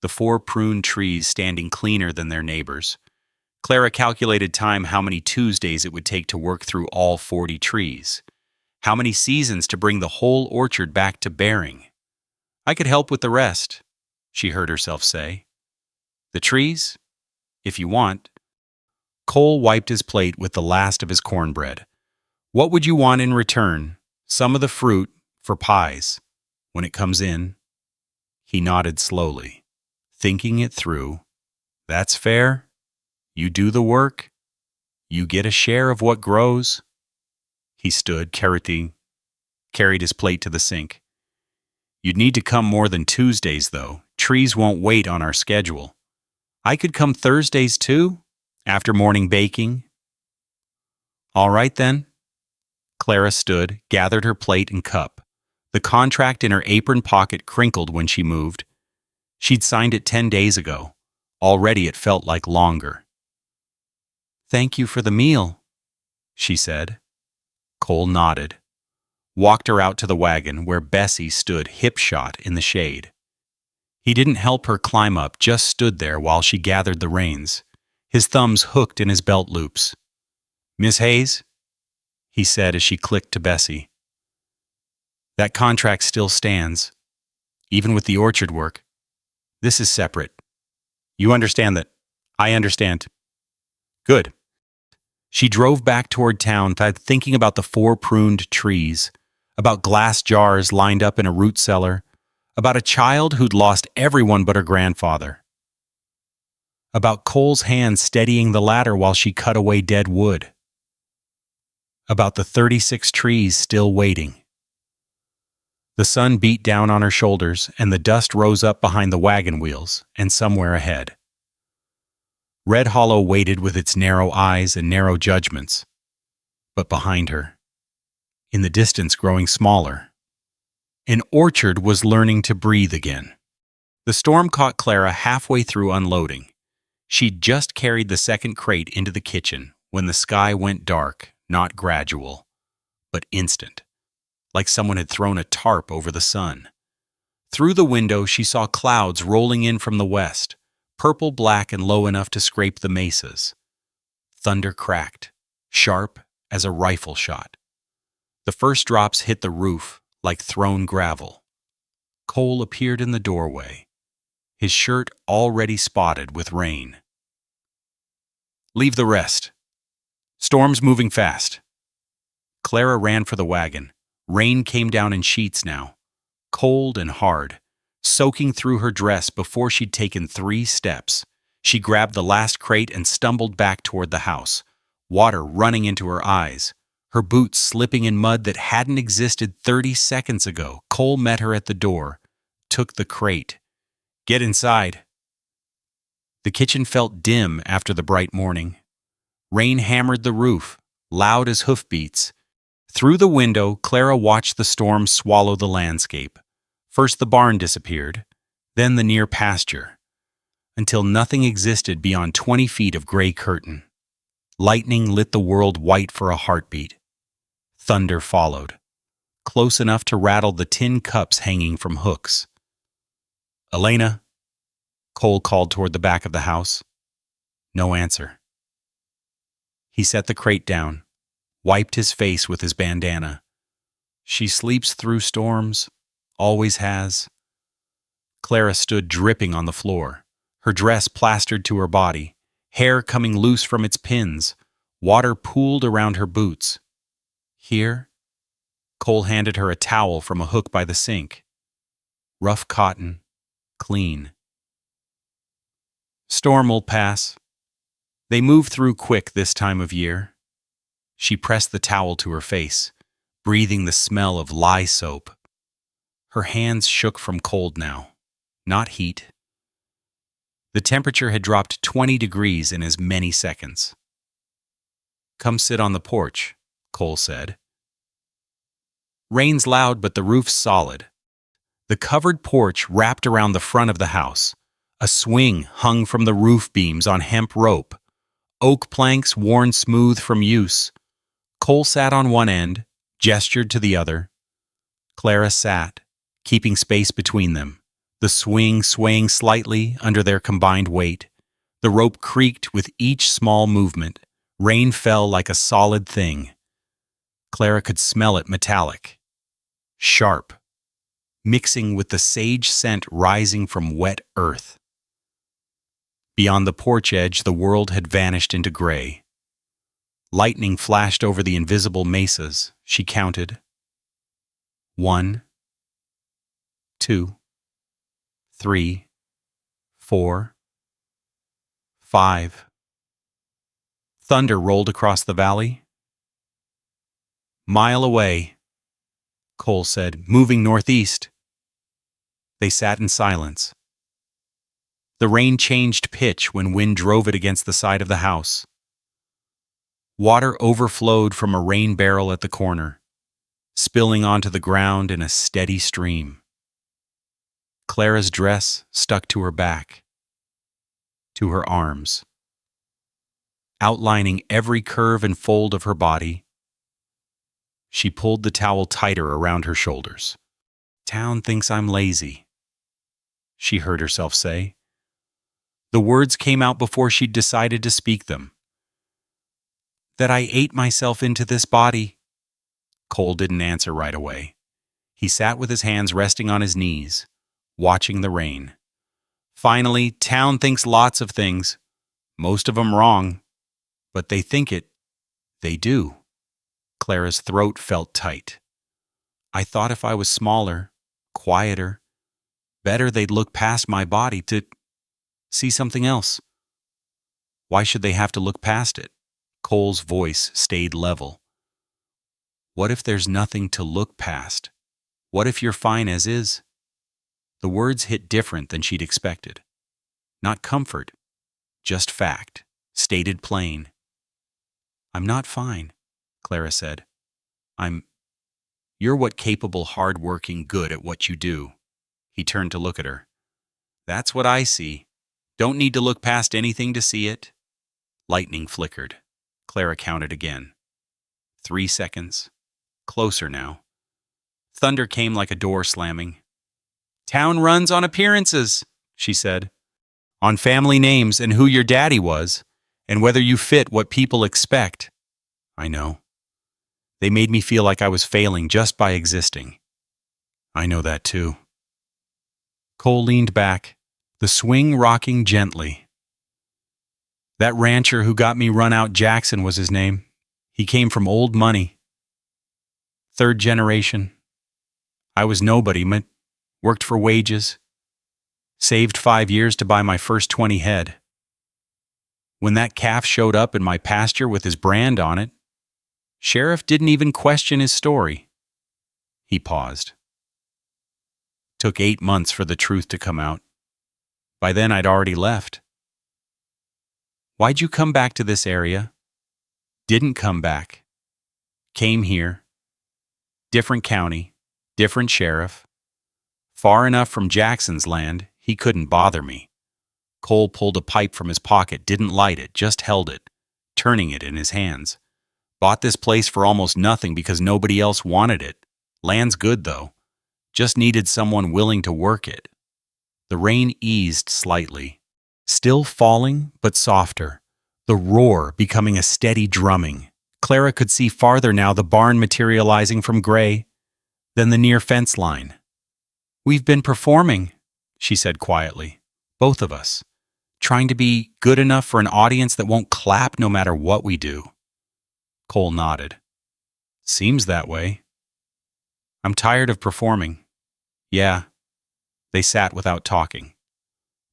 the 4 prune trees standing cleaner than their neighbors. Clara calculated time how many Tuesdays it would take to work through all 40 trees. How many seasons to bring the whole orchard back to bearing. "I could help with the rest," she heard herself say. "The trees? If you want." Cole wiped his plate with the last of his cornbread. "What would you want in return?" "Some of the fruit, for pies, when it comes in." He nodded slowly, thinking it through. "That's fair. You do the work. You get a share of what grows." He stood, carried his plate to the sink. "You'd need to come more than Tuesdays, though. Trees won't wait on our schedule." "I could come Thursdays, too, after morning baking." "All right, then." Clara stood, gathered her plate and cup. The contract in her apron pocket crinkled when she moved. She'd signed it 10 days ago. Already it felt like longer. "Thank you for the meal," she said. Cole nodded. walked her out to the wagon where Bessie stood hip-shot in the shade. He didn't help her climb up, just stood there while she gathered the reins, his thumbs hooked in his belt loops. "Miss Hayes?" he said as she clicked to Bessie. "That contract still stands, even with the orchard work. This is separate. You understand that? I understand." "Good." She drove back toward town, thinking about the 4 pruned trees, about glass jars lined up in a root cellar, about a child who'd lost everyone but her grandfather, about Cole's hand steadying the ladder while she cut away dead wood, about the 36 trees still waiting. The sun beat down on her shoulders, and the dust rose up behind the wagon wheels and somewhere ahead. Red Hollow waited with its narrow eyes and narrow judgments. But behind her, in the distance growing smaller, an orchard was learning to breathe again. The storm caught Clara halfway through unloading. She'd just carried the second crate into the kitchen when the sky went dark, not gradual, but instant, like someone had thrown a tarp over the sun. Through the window, she saw clouds rolling in from the west, purple, black, and low enough to scrape the mesas. Thunder cracked, sharp as a rifle shot. The first drops hit the roof like thrown gravel. Cole appeared in the doorway, his shirt already spotted with rain. "Leave the rest. Storm's moving fast." Clara ran for the wagon. Rain came down in sheets now, cold and hard, soaking through her dress before she'd taken 3 steps. She grabbed the last crate and stumbled back toward the house, water running into her eyes, her boots slipping in mud that hadn't existed 30 seconds ago. Cole met her at the door, took the crate. "Get inside." The kitchen felt dim after the bright morning. Rain hammered the roof, loud as hoofbeats. Through the window, Clara watched the storm swallow the landscape. First the barn disappeared, then the near pasture, until nothing existed beyond 20 feet of gray curtain. Lightning lit the world white for a heartbeat. Thunder followed, close enough to rattle the tin cups hanging from hooks. "Elena?" Cole called toward the back of the house. No answer. He set the crate down, wiped his face with his bandana. "She sleeps through storms, always has." Clara stood dripping on the floor, her dress plastered to her body, hair coming loose from its pins, water pooled around her boots. "Here?" Cole handed her a towel from a hook by the sink. Rough cotton, clean. "Storm will pass. They move through quick this time of year." She pressed the towel to her face, breathing the smell of lye soap. Her hands shook from cold now, not heat. The temperature had dropped 20 degrees in as many seconds. "Come sit on the porch," Cole said. "Rain's loud, but the roof's solid." The covered porch wrapped around the front of the house. A swing hung from the roof beams on hemp rope, oak planks worn smooth from use. Cole sat on one end, gestured to the other. Clara sat, keeping space between them, the swing swaying slightly under their combined weight. The rope creaked with each small movement. Rain fell like a solid thing. Clara could smell it metallic, sharp, mixing with the sage scent rising from wet earth. Beyond the porch edge, the world had vanished into gray. Lightning flashed over the invisible mesas. She counted. 1, 2, 3, 4, 5. Thunder rolled across the valley. "Mile away," Cole said, "moving northeast." They sat in silence. The rain changed pitch when wind drove it against the side of the house. Water overflowed from a rain barrel at the corner, spilling onto the ground in a steady stream. Clara's dress stuck to her back, to her arms, outlining every curve and fold of her body. She pulled the towel tighter around her shoulders. Town thinks I'm lazy, she heard herself say. The words came out before she'd decided to speak them. That I ate myself into this body. Cole didn't answer right away. He sat with his hands resting on his knees, watching the rain. Finally, town thinks lots of things, most of them wrong, but they think it. They do. Clara's throat felt tight. I thought if I was smaller, quieter, better they'd look past my body to see something else. Why should they have to look past it? Cole's voice stayed level. What if there's nothing to look past? What if you're fine as is? The words hit different than she'd expected. Not comfort, just fact, stated plain. I'm not fine, Clara said. You're what capable, hard-working, good at what you do. He turned to look at her. That's what I see. Don't need to look past anything to see it. Lightning flickered. Clara counted again. 3 seconds. Closer now. Thunder came like a door slamming. Town runs on appearances, she said. On family names and who your daddy was, and whether you fit what people expect. I know. They made me feel like I was failing just by existing. I know that too. Cole leaned back, the swing rocking gently. That rancher who got me run out, Jackson was his name. He came from old money. 3rd generation. I was nobody, but worked for wages. Saved 5 years to buy my first 20 head. When that calf showed up in my pasture with his brand on it, Sheriff didn't even question his story. He paused. Took 8 months for the truth to come out. By then I'd already left. Why'd you come back to this area? Didn't come back. Came here. Different county, different sheriff. Far enough from Jackson's land, he couldn't bother me. Cole pulled a pipe from his pocket, didn't light it, just held it, turning it in his hands. Bought this place for almost nothing because nobody else wanted it. Land's good, though. Just needed someone willing to work it. The rain eased slightly. Still falling, but softer. The roar becoming a steady drumming. Clara could see farther now, the barn materializing from gray, then the near fence line. We've been performing, she said quietly. Both of us. Trying to be good enough for an audience that won't clap no matter what we do. Cole nodded. Seems that way. I'm tired of performing. Yeah. They sat without talking.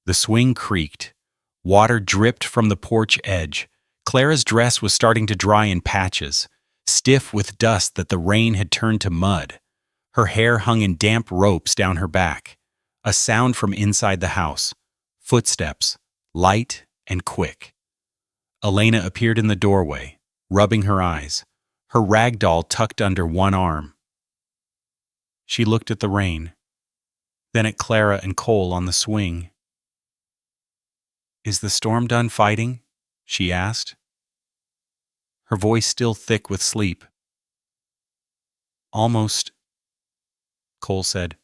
The swing creaked. Water dripped from the porch edge. Clara's dress was starting to dry in patches, stiff with dust that the rain had turned to mud. Her hair hung in damp ropes down her back. A sound from inside the house. Footsteps, light and quick. Elena appeared in the doorway, rubbing her eyes, her rag doll tucked under one arm. She looked at the rain, then at Clara and Cole on the swing. Is the storm done fighting? She asked. Her voice still thick with sleep. Almost, Cole said.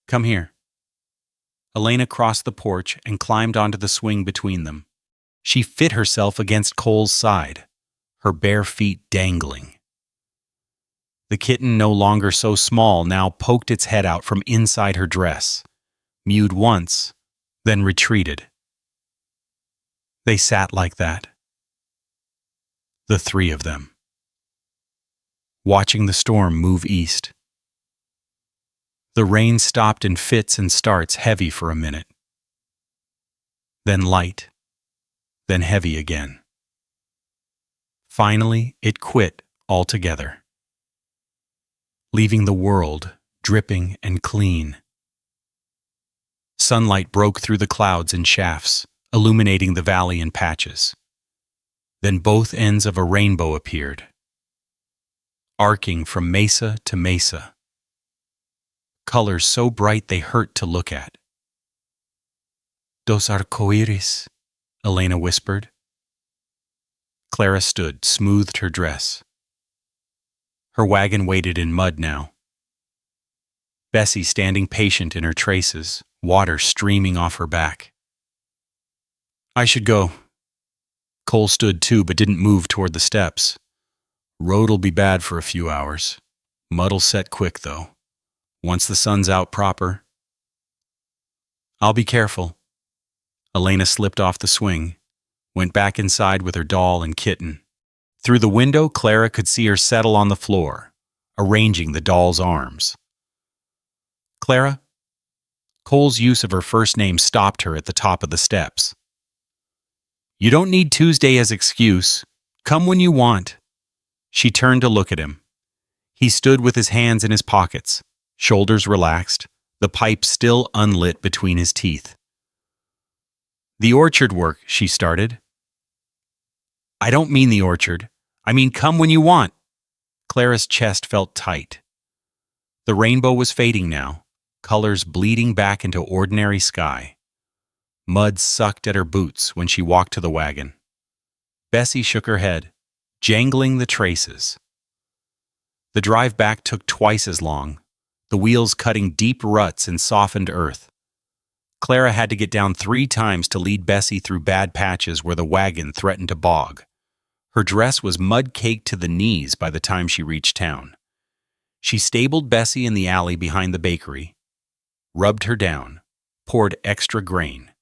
Come here. Elena crossed the porch and climbed onto the swing between them. She fit herself against Cole's side, her bare feet dangling. The kitten, no longer so small, now poked its head out from inside her dress, mewed once, then retreated. They sat like that. The 3 of them. Watching the storm move east. The rain stopped in fits and starts, heavy for a minute. Then light. Then heavy again. Finally, it quit altogether, leaving the world dripping and clean. Sunlight broke through the clouds in shafts, illuminating the valley in patches. Then both ends of a rainbow appeared, arcing from mesa to mesa. Colors so bright they hurt to look at. Dos arcoíris, Elena whispered. Clara stood, smoothed her dress. Her wagon waited in mud now. Bessie standing patient in her traces, water streaming off her back. I should go. Cole stood too, but didn't move toward the steps. Road'll be bad for a few hours. Mud'll set quick, though. Once the sun's out proper. I'll be careful. Elena slipped off the swing, went back inside with her doll and kitten. Through the window, Clara could see her settle on the floor, arranging the doll's arms. Clara? Cole's use of her first name stopped her at the top of the steps. You don't need Tuesday as excuse. Come when you want. She turned to look at him. He stood with his hands in his pockets, shoulders relaxed, the pipe still unlit between his teeth. The orchard work, she started. I don't mean the orchard. I mean come when you want. Clara's chest felt tight. The rainbow was fading now, colors bleeding back into ordinary sky. Mud sucked at her boots when she walked to the wagon. Bessie shook her head, jangling the traces. The drive back took twice as long, the wheels cutting deep ruts in softened earth. Clara had to get down 3 times to lead Bessie through bad patches where the wagon threatened to bog. Her dress was mud-caked to the knees by the time she reached town. She stabled Bessie in the alley behind the bakery, rubbed her down, poured extra grain,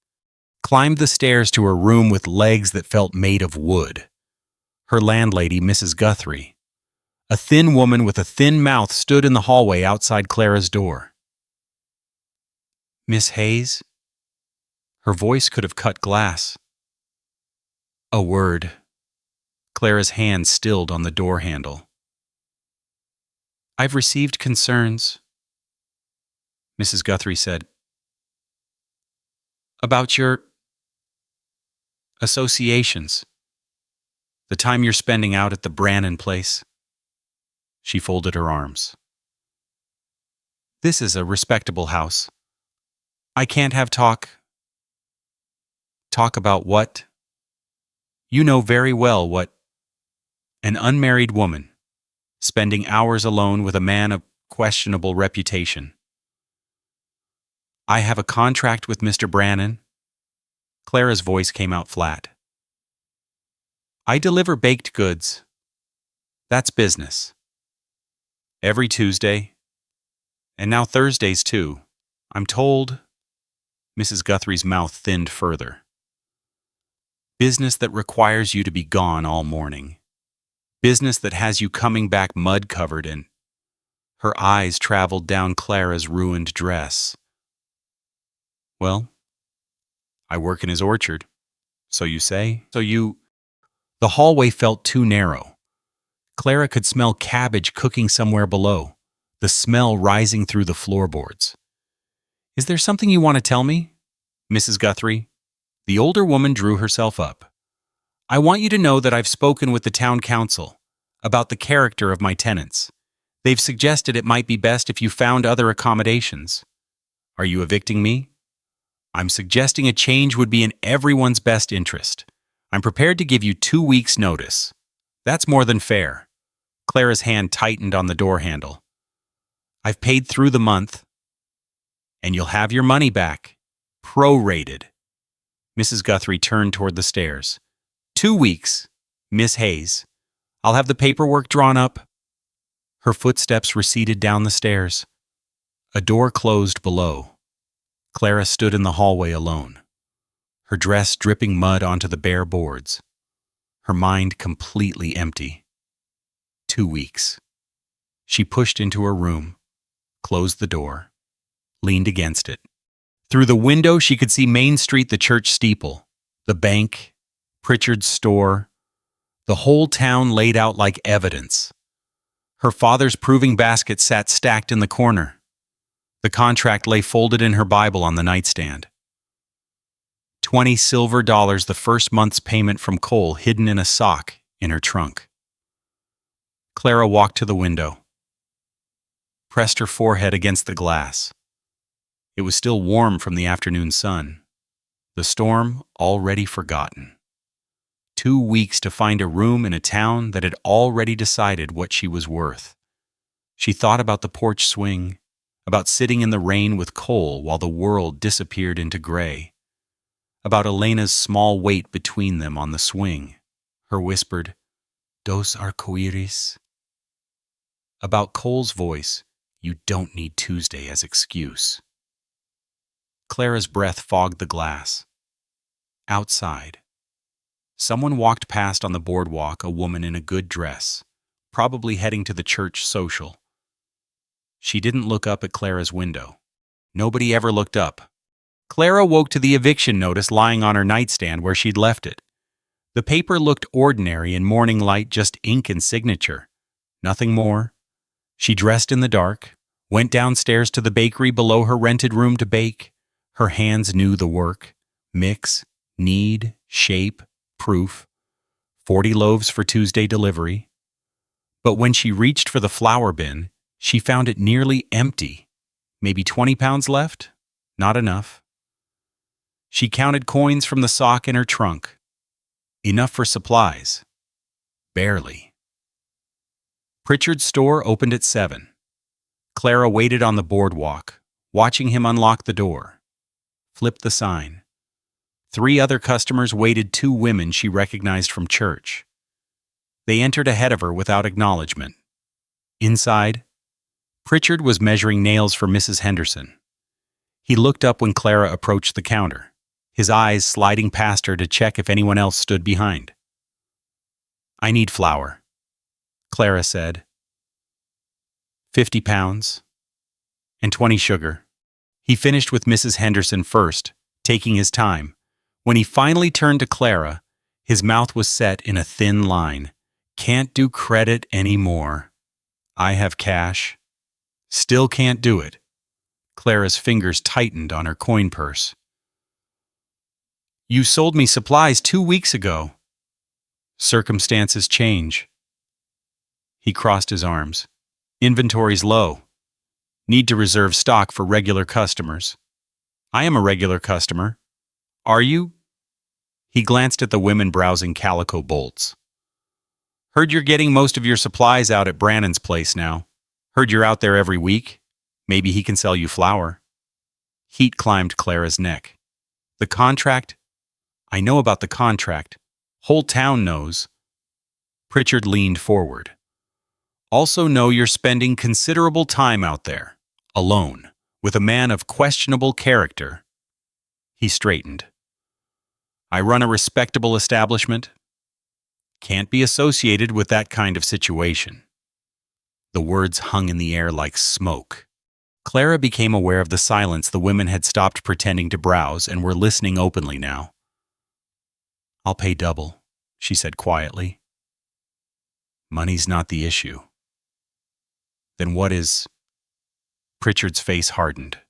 climbed the stairs to her room with legs that felt made of wood. Her landlady, Mrs. Guthrie, a thin woman with a thin mouth, stood in the hallway outside Clara's door. Miss Hayes? Her voice could have cut glass. A word. Clara's hand stilled on the door handle. I've received concerns, Mrs. Guthrie said, about your associations, the time you're spending out at the Brannan place. She folded her arms. This is a respectable house. I can't have talk. Talk about what? You know very well what. An unmarried woman, spending hours alone with a man of questionable reputation. I have a contract with Mr. Brannan. Clara's voice came out flat. I deliver baked goods. That's business. Every Tuesday, and now Thursdays too. I'm told. Mrs. Guthrie's mouth thinned further. Business that requires you to be gone all morning. Business that has you coming back mud-covered and... Her eyes traveled down Clara's ruined dress. Well, I work in his orchard. So you say? The hallway felt too narrow. Clara could smell cabbage cooking somewhere below, the smell rising through the floorboards. Is there something you want to tell me, Mrs. Guthrie? The older woman drew herself up. I want you to know that I've spoken with the town council about the character of my tenants. They've suggested it might be best if you found other accommodations. Are you evicting me? I'm suggesting a change would be in everyone's best interest. I'm prepared to give you 2 weeks' notice. That's more than fair. Clara's hand tightened on the door handle. I've paid through the month, and you'll have your money back. Prorated. Mrs. Guthrie turned toward the stairs. 2 weeks, Miss Hayes. I'll have the paperwork drawn up. Her footsteps receded down the stairs. A door closed below. Clara stood in the hallway alone, her dress dripping mud onto the bare boards, her mind completely empty. 2 weeks. She pushed into her room, closed the door, leaned against it. Through the window, she could see Main Street, the church steeple, the bank, Pritchard's store, the whole town laid out like evidence. Her father's proving basket sat stacked in the corner. The contract lay folded in her Bible on the nightstand. $20 silver, the first month's payment from Cole, hidden in a sock in her trunk. Clara walked to the window, pressed her forehead against the glass. It was still warm from the afternoon sun. The storm already forgotten. 2 weeks to find a room in a town that had already decided what she was worth. She thought about the porch swing, about sitting in the rain with Cole while the world disappeared into gray, about Elena's small weight between them on the swing, her whispered, "Dos arcoiris," about Cole's voice, "You don't need Tuesday as excuse." Clara's breath fogged the glass. Outside. Someone walked past on the boardwalk, a woman in a good dress, probably heading to the church social. She didn't look up at Clara's window. Nobody ever looked up. Clara woke to the eviction notice lying on her nightstand where she'd left it. The paper looked ordinary in morning light, just ink and signature. Nothing more. She dressed in the dark, went downstairs to the bakery below her rented room to bake. Her hands knew the work. Mix, knead, shape, proof. 40 loaves for Tuesday delivery. But when she reached for the flour bin, she found it nearly empty. Maybe 20 pounds left? Not enough. She counted coins from the sock in her trunk. Enough for supplies. Barely. Pritchard's store opened at 7. Clara waited on the boardwalk, watching him unlock the door. Flip the sign. 3 other customers waited, 2 women she recognized from church. They entered ahead of her without acknowledgement. Inside, Pritchard was measuring nails for Mrs. Henderson. He looked up when Clara approached the counter, his eyes sliding past her to check if anyone else stood behind. "I need flour," Clara said. 50 pounds. And 20 sugar. He finished with Mrs. Henderson first, taking his time. When he finally turned to Clara, his mouth was set in a thin line. "Can't do credit anymore. I have cash." "Still can't do it." Clara's fingers tightened on her coin purse. "You sold me supplies 2 weeks ago." "Circumstances change." He crossed his arms. "Inventory's low. Need to reserve stock for regular customers." "I am a regular customer." "Are you?" He glanced at the women browsing calico bolts. "Heard you're getting most of your supplies out at Brannon's place now. Heard you're out there every week. Maybe he can sell you flour." Heat climbed Clara's neck. "The contract?" "I know about the contract. Whole town knows." Pritchard leaned forward. "Also know you're spending considerable time out there, alone, with a man of questionable character." He straightened. "I run a respectable establishment. Can't be associated with that kind of situation." The words hung in the air like smoke. Clara became aware of the silence. The women had stopped pretending to browse and were listening openly now. "I'll pay double," she said quietly. "Money's not the issue." "Then what is?" Pritchard's face hardened.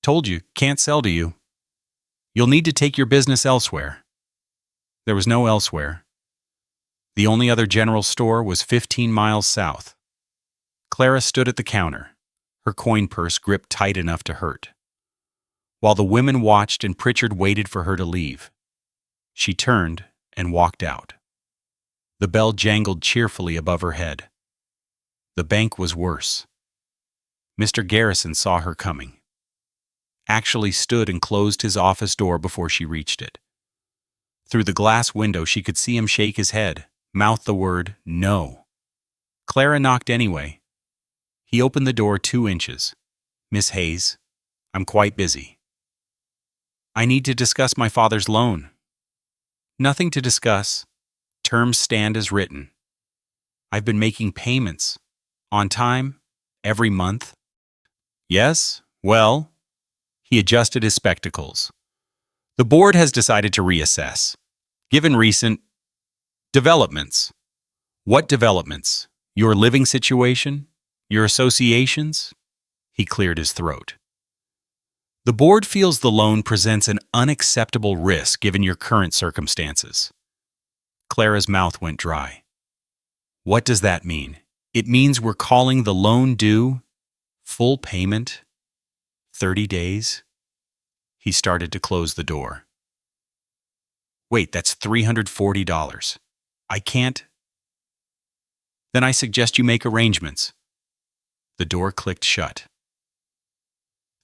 "Told you, can't sell to you. You'll need to take your business elsewhere." There was no elsewhere. The only other general store was 15 miles south. Clara stood at the counter, her coin purse gripped tight enough to hurt. While the women watched and Pritchard waited for her to leave, she turned and walked out. The bell jangled cheerfully above her head. The bank was worse. Mr. Garrison saw her coming. Actually stood and closed his office door before she reached it. Through the glass window she could see him shake his head, mouth the word, "No." Clara knocked anyway. He opened the door 2 inches. "Miss Hayes, I'm quite busy." "I need to discuss my father's loan." "Nothing to discuss. Terms stand as written. I've been making payments. On time, every month." "Yes? Well?" He adjusted his spectacles. "The board has decided to reassess, given recent developments." "What developments? Your living situation? Your associations?" He cleared his throat. "The board feels the loan presents an unacceptable risk given your current circumstances." Clara's mouth went dry. "What does that mean?" "It means we're calling the loan due, full payment, 30 days. He started to close the door. "Wait, that's $340. I can't." "Then I suggest you make arrangements. The door clicked shut.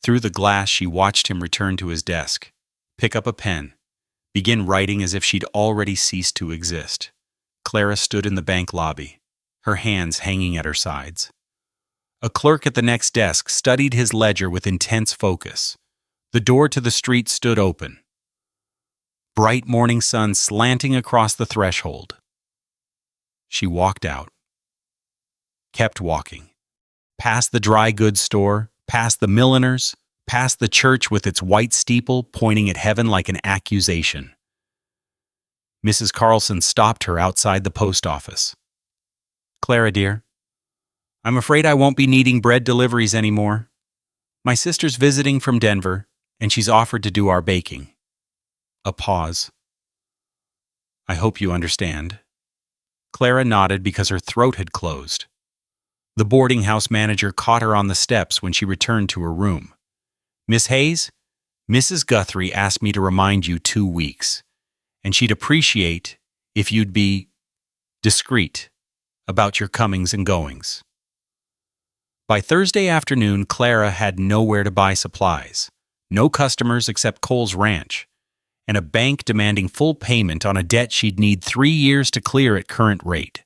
Through the glass, she watched him return to his desk, pick up a pen, begin writing as if she'd already ceased to exist. Clara stood in the bank lobby, her hands hanging at her sides. A clerk at the next desk studied his ledger with intense focus. The door to the street stood open. Bright morning sun slanting across the threshold. She walked out. Kept walking. Past the dry goods store, past the milliner's, past the church with its white steeple pointing at heaven like an accusation. Mrs. Carlson stopped her outside the post office. "Clara, dear, I'm afraid I won't be needing bread deliveries anymore. My sister's visiting from Denver, and she's offered to do our baking." A pause. "I hope you understand." Clara nodded because her throat had closed. The boarding house manager caught her on the steps when she returned to her room. "Miss Hayes, Mrs. Guthrie asked me to remind you 2 weeks, and she'd appreciate if you'd be discreet about your comings and goings." By Thursday afternoon, Clara had nowhere to buy supplies, no customers except Cole's Ranch, and a bank demanding full payment on a debt she'd need 3 years to clear at current rate.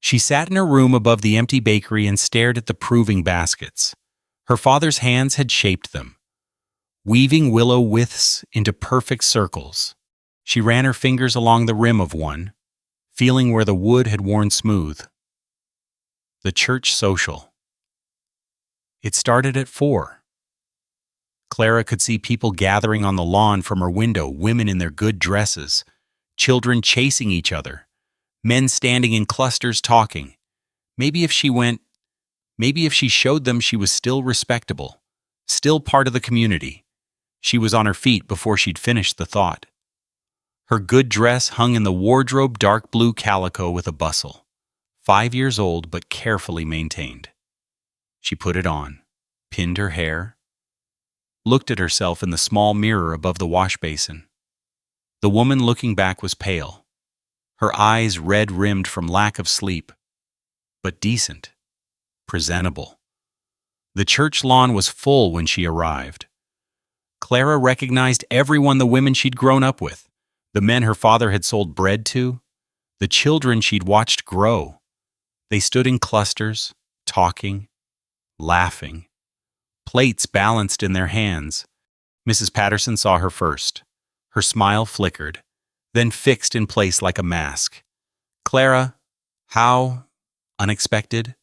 She sat in her room above the empty bakery and stared at the proving baskets. Her father's hands had shaped them, weaving willow withes into perfect circles. She ran her fingers along the rim of one, feeling where the wood had worn smooth. The church social. It started at 4. Clara could see people gathering on the lawn from her window, women in their good dresses, children chasing each other, men standing in clusters talking. Maybe if she showed them she was still respectable, still part of the community. She was on her feet before she'd finished the thought. Her good dress hung in the wardrobe, dark blue calico with a bustle, 5 years old but carefully maintained. She put it on, pinned her hair, looked at herself in the small mirror above the wash basin. The woman looking back was pale, her eyes red-rimmed from lack of sleep, but decent, presentable. The church lawn was full when she arrived. Clara recognized everyone, the women she'd grown up with, the men her father had sold bread to, the children she'd watched grow. They stood in clusters, talking, laughing, plates balanced in their hands. Mrs. Patterson saw her first. Her smile flickered, then fixed in place like a mask. "Clara, how unexpected?"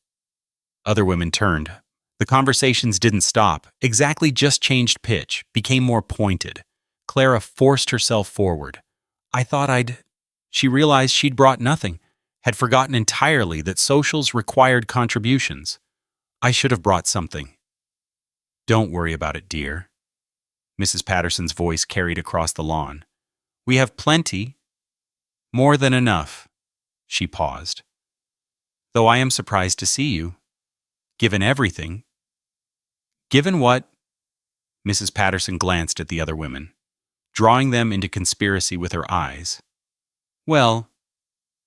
Other women turned. The conversations didn't stop, exactly just changed pitch, became more pointed. Clara forced herself forward. "I thought I'd—" She realized she'd brought nothing, had forgotten entirely that socials required contributions. "I should have brought something." "Don't worry about it, dear." Mrs. Patterson's voice carried across the lawn. "We have plenty. More than enough." She paused. "Though I am surprised to see you. Given everything." "Given what?" Mrs. Patterson glanced at the other women, drawing them into conspiracy with her eyes. "Well,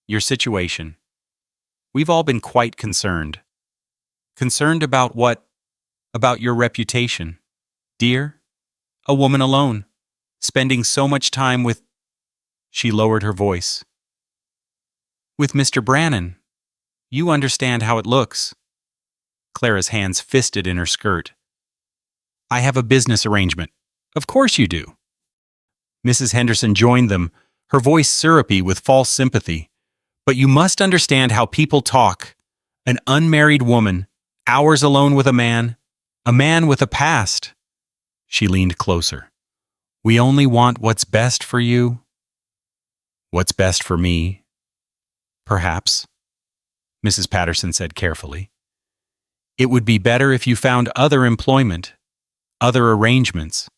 your situation. We've all been quite concerned." "Concerned about what?" "About your reputation. Dear, a woman alone, spending so much time with—" She lowered her voice. "With Mr. Brannan. You understand how it looks." Clara's hands fisted in her skirt. "I have a business arrangement." "Of course you do." Mrs. Henderson joined them, her voice syrupy with false sympathy. "But you must understand how people talk. An unmarried woman, hours alone with a man with a past." She leaned closer. "We only want what's best for you." "What's best for me?" "Perhaps," Mrs. Patterson said carefully. "It would be better if you found other employment, other arrangements,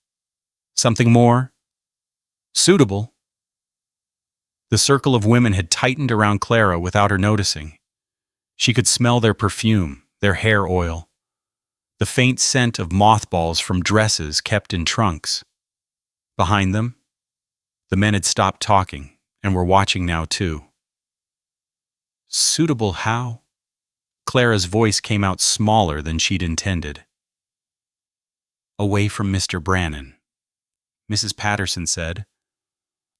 something more suitable." The circle of women had tightened around Clara without her noticing. She could smell their perfume, their hair oil, the faint scent of mothballs from dresses kept in trunks. Behind them, the men had stopped talking and were watching now too. "Suitable how?" Clara's voice came out smaller than she'd intended. "Away from Mr. Brannan," Mrs. Patterson said.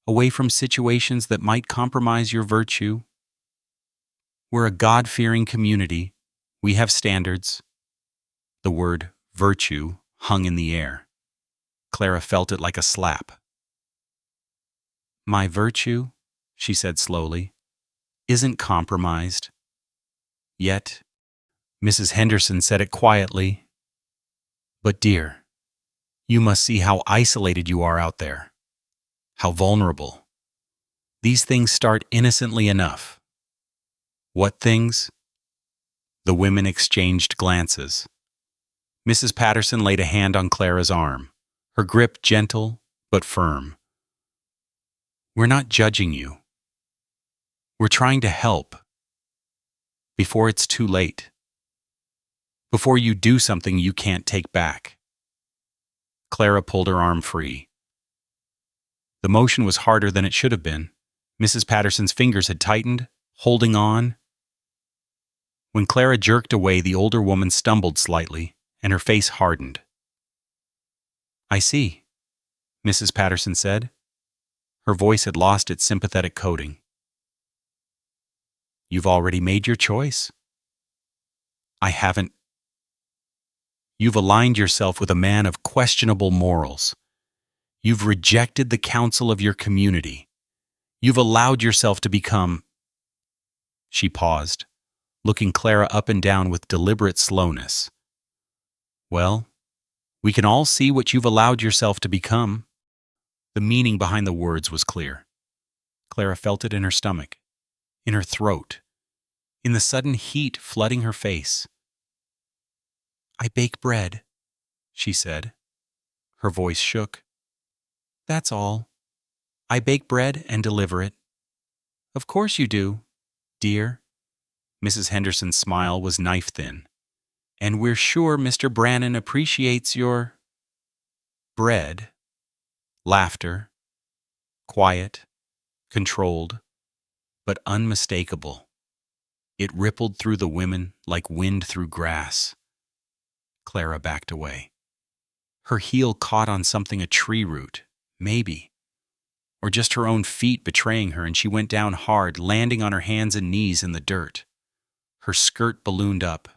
"Away from situations that might compromise your virtue. We're a God-fearing community. We have standards." The word virtue hung in the air. Clara felt it like a slap. "My virtue," she said slowly, "isn't compromised. Yet," Mrs. Henderson said it quietly. "But dear, you must see how isolated you are out there. How vulnerable. These things start innocently enough." "What things?" The women exchanged glances. Mrs. Patterson laid a hand on Clara's arm, her grip gentle but firm. "We're not judging you. We're trying to help. Before it's too late. Before you do something you can't take back." Clara pulled her arm free. The motion was harder than it should have been. Mrs. Patterson's fingers had tightened, holding on. When Clara jerked away, the older woman stumbled slightly, and her face hardened. "I see," Mrs. Patterson said. Her voice had lost its sympathetic coating. "You've already made your choice." "I haven't." "You've aligned yourself with a man of questionable morals. You've rejected the counsel of your community. You've allowed yourself to become—" She paused, looking Clara up and down with deliberate slowness. "Well, we can all see what you've allowed yourself to become." The meaning behind the words was clear. Clara felt it in her stomach, in her throat, in the sudden heat flooding her face. "I bake bread," she said. Her voice shook. "That's all. I bake bread and deliver it." "Of course you do, dear." Mrs. Henderson's smile was knife-thin. "And we're sure Mr. Brannan appreciates your—" bread. Laughter. Quiet, controlled, but unmistakable. It rippled through the women like wind through grass. Clara backed away. Her heel caught on something, a tree root, maybe, or just her own feet betraying her, and she went down hard, landing on her hands and knees in the dirt. Her skirt ballooned up,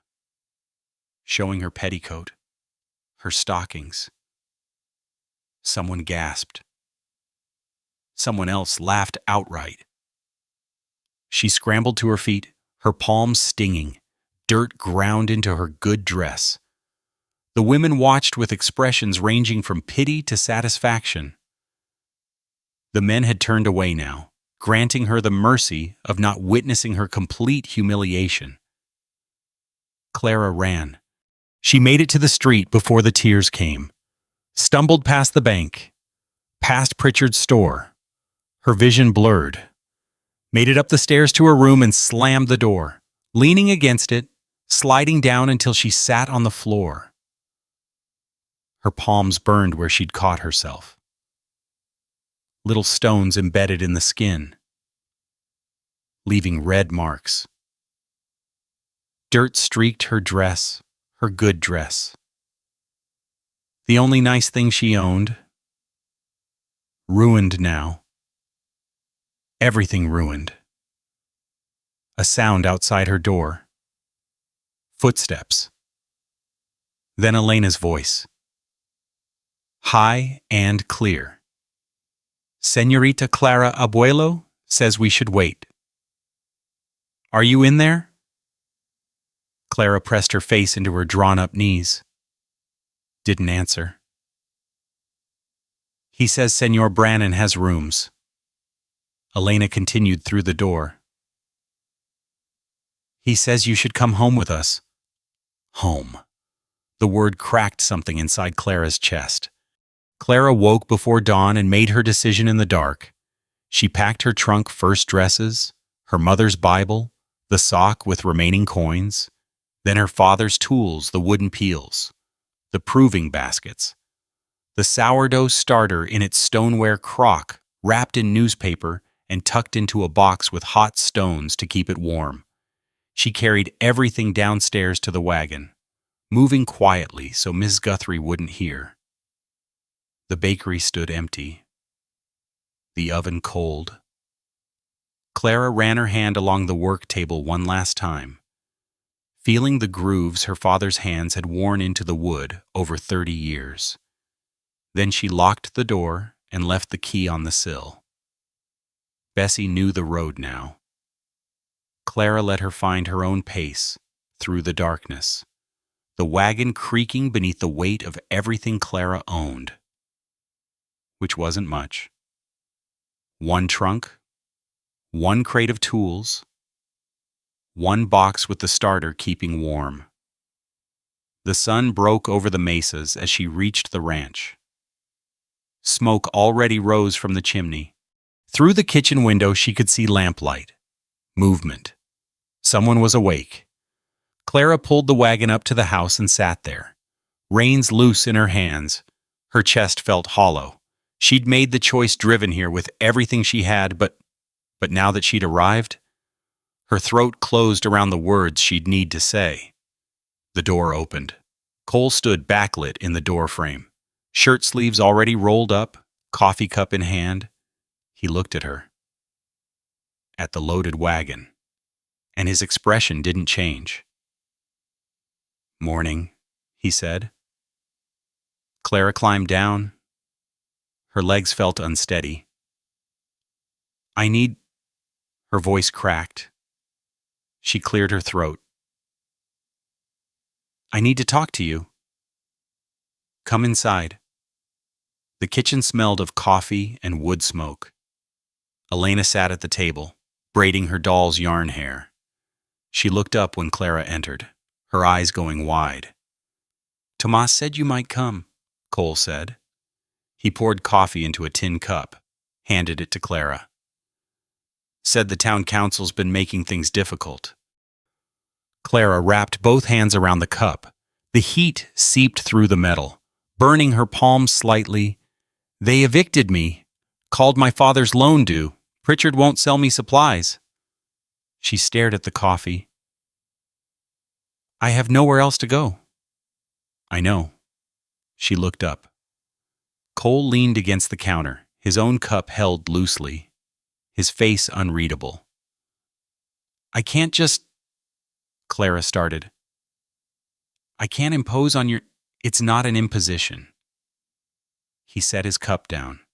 showing her petticoat, her stockings. Someone gasped. Someone else laughed outright. She scrambled to her feet, her palms stinging, dirt ground into her good dress. The women watched with expressions ranging from pity to satisfaction. The men had turned away now, granting her the mercy of not witnessing her complete humiliation. Clara ran. She made it to the street before the tears came, stumbled past the bank, past Pritchard's store. Her vision blurred. Made it up the stairs to her room and slammed the door, leaning against it, sliding down until she sat on the floor. Her palms burned where she'd caught herself. Little stones embedded in the skin, leaving red marks. Dirt streaked her dress, her good dress. The only nice thing she owned. Ruined now. Everything ruined. A sound outside her door. Footsteps. Then Elena's voice. High and clear. "Señorita Clara Abuelo says we should wait. Are you in there?" Clara pressed her face into her drawn-up knees. Didn't answer. "He says Señor Brannan has rooms." Elena continued through the door. "He says you should come home with us." Home. The word cracked something inside Clara's chest. Clara woke before dawn and made her decision in the dark. She packed her trunk first dresses, her mother's Bible, the sock with remaining coins, then her father's tools, the wooden peels, the proving baskets, the sourdough starter in its stoneware crock wrapped in newspaper and tucked into a box with hot stones to keep it warm. She carried everything downstairs to the wagon, moving quietly so Miss Guthrie wouldn't hear. The bakery stood empty, the oven cold. Clara ran her hand along the work table one last time, feeling the grooves her father's hands had worn into the wood over 30 years. Then she locked the door and left the key on the sill. Bessie knew the road now. Clara let her find her own pace through the darkness, the wagon creaking beneath the weight of everything Clara owned, which wasn't much. One trunk, one crate of tools, one box with the starter keeping warm. The sun broke over the mesas as she reached the ranch. Smoke already rose from the chimney. Through the kitchen window she could see lamplight, movement. Someone was awake. Clara pulled the wagon up to the house and sat there, reins loose in her hands. Her chest felt hollow. She'd made the choice driven here with everything she had, but now that she'd arrived, her throat closed around the words she'd need to say. The door opened. Cole stood backlit in the door frame, shirt sleeves already rolled up, coffee cup in hand. He looked at her, at the loaded wagon, and his expression didn't change. "Morning," he said. Clara climbed down. Her legs felt unsteady. Her voice cracked. She cleared her throat. "I need to talk to you." "Come inside." The kitchen smelled of coffee and wood smoke. Elena sat at the table, braiding her doll's yarn hair. She looked up when Clara entered, her eyes going wide. "Tomas said you might come," Cole said. He poured coffee into a tin cup, handed it to Clara. "Said the town council's been making things difficult." Clara wrapped both hands around the cup. The heat seeped through the metal, burning her palms slightly. "They evicted me, called my father's loan due. Pritchard won't sell me supplies." She stared at the coffee. "I have nowhere else to go." "I know." She looked up. Cole leaned against the counter, his own cup held loosely, his face unreadable. "I can't just—" Clara started. "I can't impose on your—" "It's not an imposition." He set his cup down.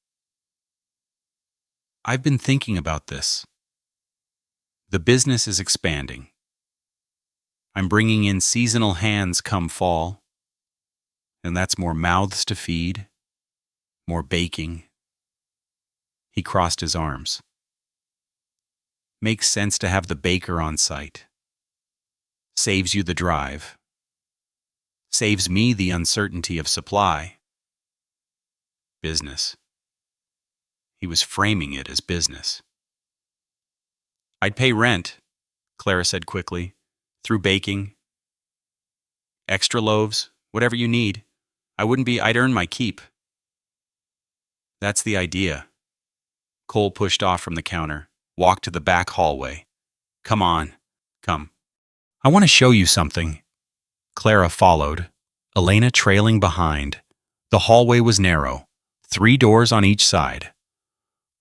"I've been thinking about this. The business is expanding. I'm bringing in seasonal hands come fall, and that's more mouths to feed, more baking." He crossed his arms. "Makes sense to have the baker on site. Saves you the drive. Saves me the uncertainty of supply. Business." He was framing it as business. "I'd pay rent," Clara said quickly, "through baking. Extra loaves, whatever you need. I'd earn my keep." "That's the idea." Cole pushed off from the counter, walked to the back hallway. "Come on, come. I want to show you something." Clara followed, Elena trailing behind. The hallway was narrow, 3 doors on each side.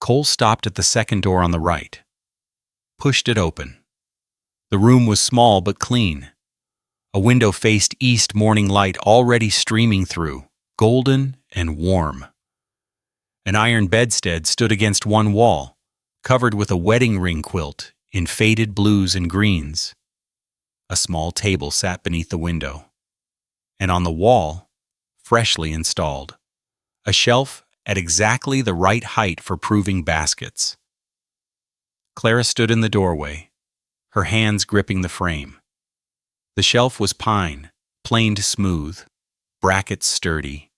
Cole stopped at the second door on the right, pushed it open. The room was small but clean. A window faced east, morning light already streaming through, golden and warm. An iron bedstead stood against one wall, covered with a wedding ring quilt in faded blues and greens. A small table sat beneath the window, and on the wall, freshly installed, a shelf at exactly the right height for proving baskets. Clara stood in the doorway, her hands gripping the frame. The shelf was pine, planed smooth, brackets sturdy,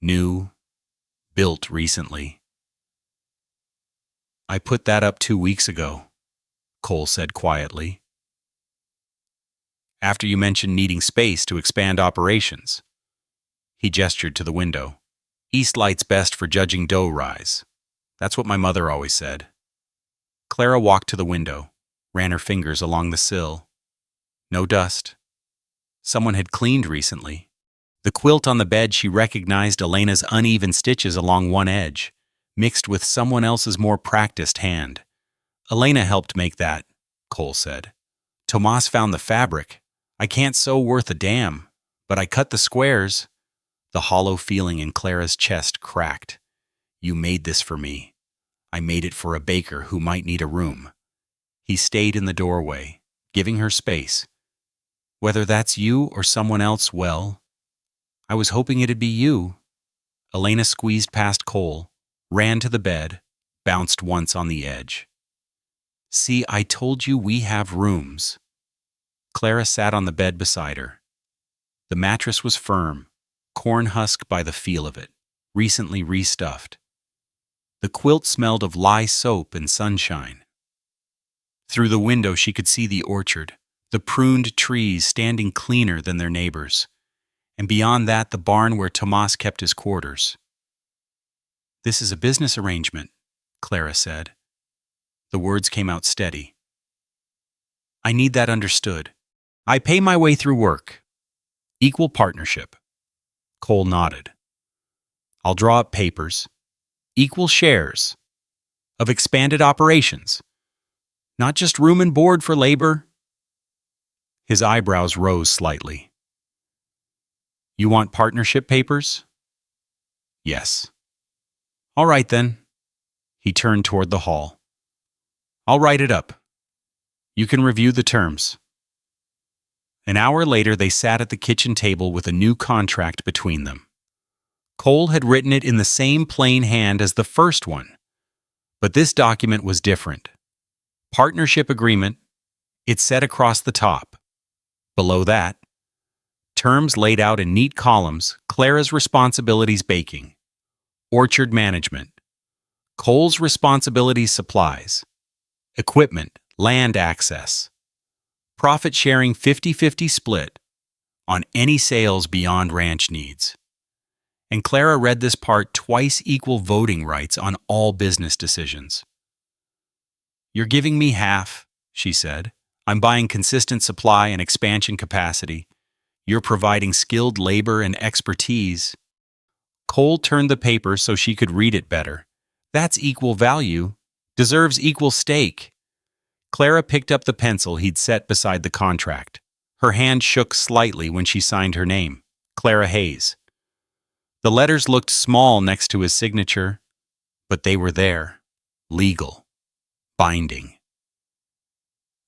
new, built recently. "I put that up 2 weeks ago," Cole said quietly. "After you mentioned needing space to expand operations." He gestured to the window. "East light's best for judging dough rise. That's what my mother always said." Clara walked to the window, ran her fingers along the sill. No dust. Someone had cleaned recently. The quilt on the bed, she recognized Elena's uneven stitches along one edge, mixed with someone else's more practiced hand. Elena helped make that, Cole said. Tomas found the fabric. I can't sew worth a damn, but I cut the squares. The hollow feeling in Clara's chest cracked. You made this for me. I made it for a baker who might need a room. He stayed in the doorway, giving her space. Whether that's you or someone else, well, I was hoping it'd be you. Elena squeezed past Cole, ran to the bed, bounced once on the edge. See, I told you we have rooms. Clara sat on the bed beside her. The mattress was firm, corn-husked by the feel of it, recently restuffed. The quilt smelled of lye soap and sunshine. Through the window she could see the orchard, the pruned trees standing cleaner than their neighbors, and beyond that the barn where Tomas kept his quarters. This is a business arrangement, Clara said. The words came out steady. I need that understood. I pay my way through work. Equal partnership. Cole nodded. I'll draw up papers. Equal shares. Of expanded operations. Not just room and board for labor. His eyebrows rose slightly. You want partnership papers? Yes. All right then. He turned toward the hall. I'll write it up. You can review the terms. An hour later, they sat at the kitchen table with a new contract between them. Cole had written it in the same plain hand as the first one, but this document was different. Partnership agreement, it said across the top. Below that, terms laid out in neat columns, Clara's responsibilities baking, orchard management, Cole's responsibilities supplies, equipment, land access, profit sharing 50-50 split on any sales beyond ranch needs. And Clara read this part twice equal voting rights on all business decisions. You're giving me half, she said. I'm buying consistent supply and expansion capacity. You're providing skilled labor and expertise. Cole turned the paper so she could read it better. That's equal value. Deserves equal stake. Clara picked up the pencil he'd set beside the contract. Her hand shook slightly when she signed her name, Clara Hayes. The letters looked small next to his signature, but they were there, legal, binding.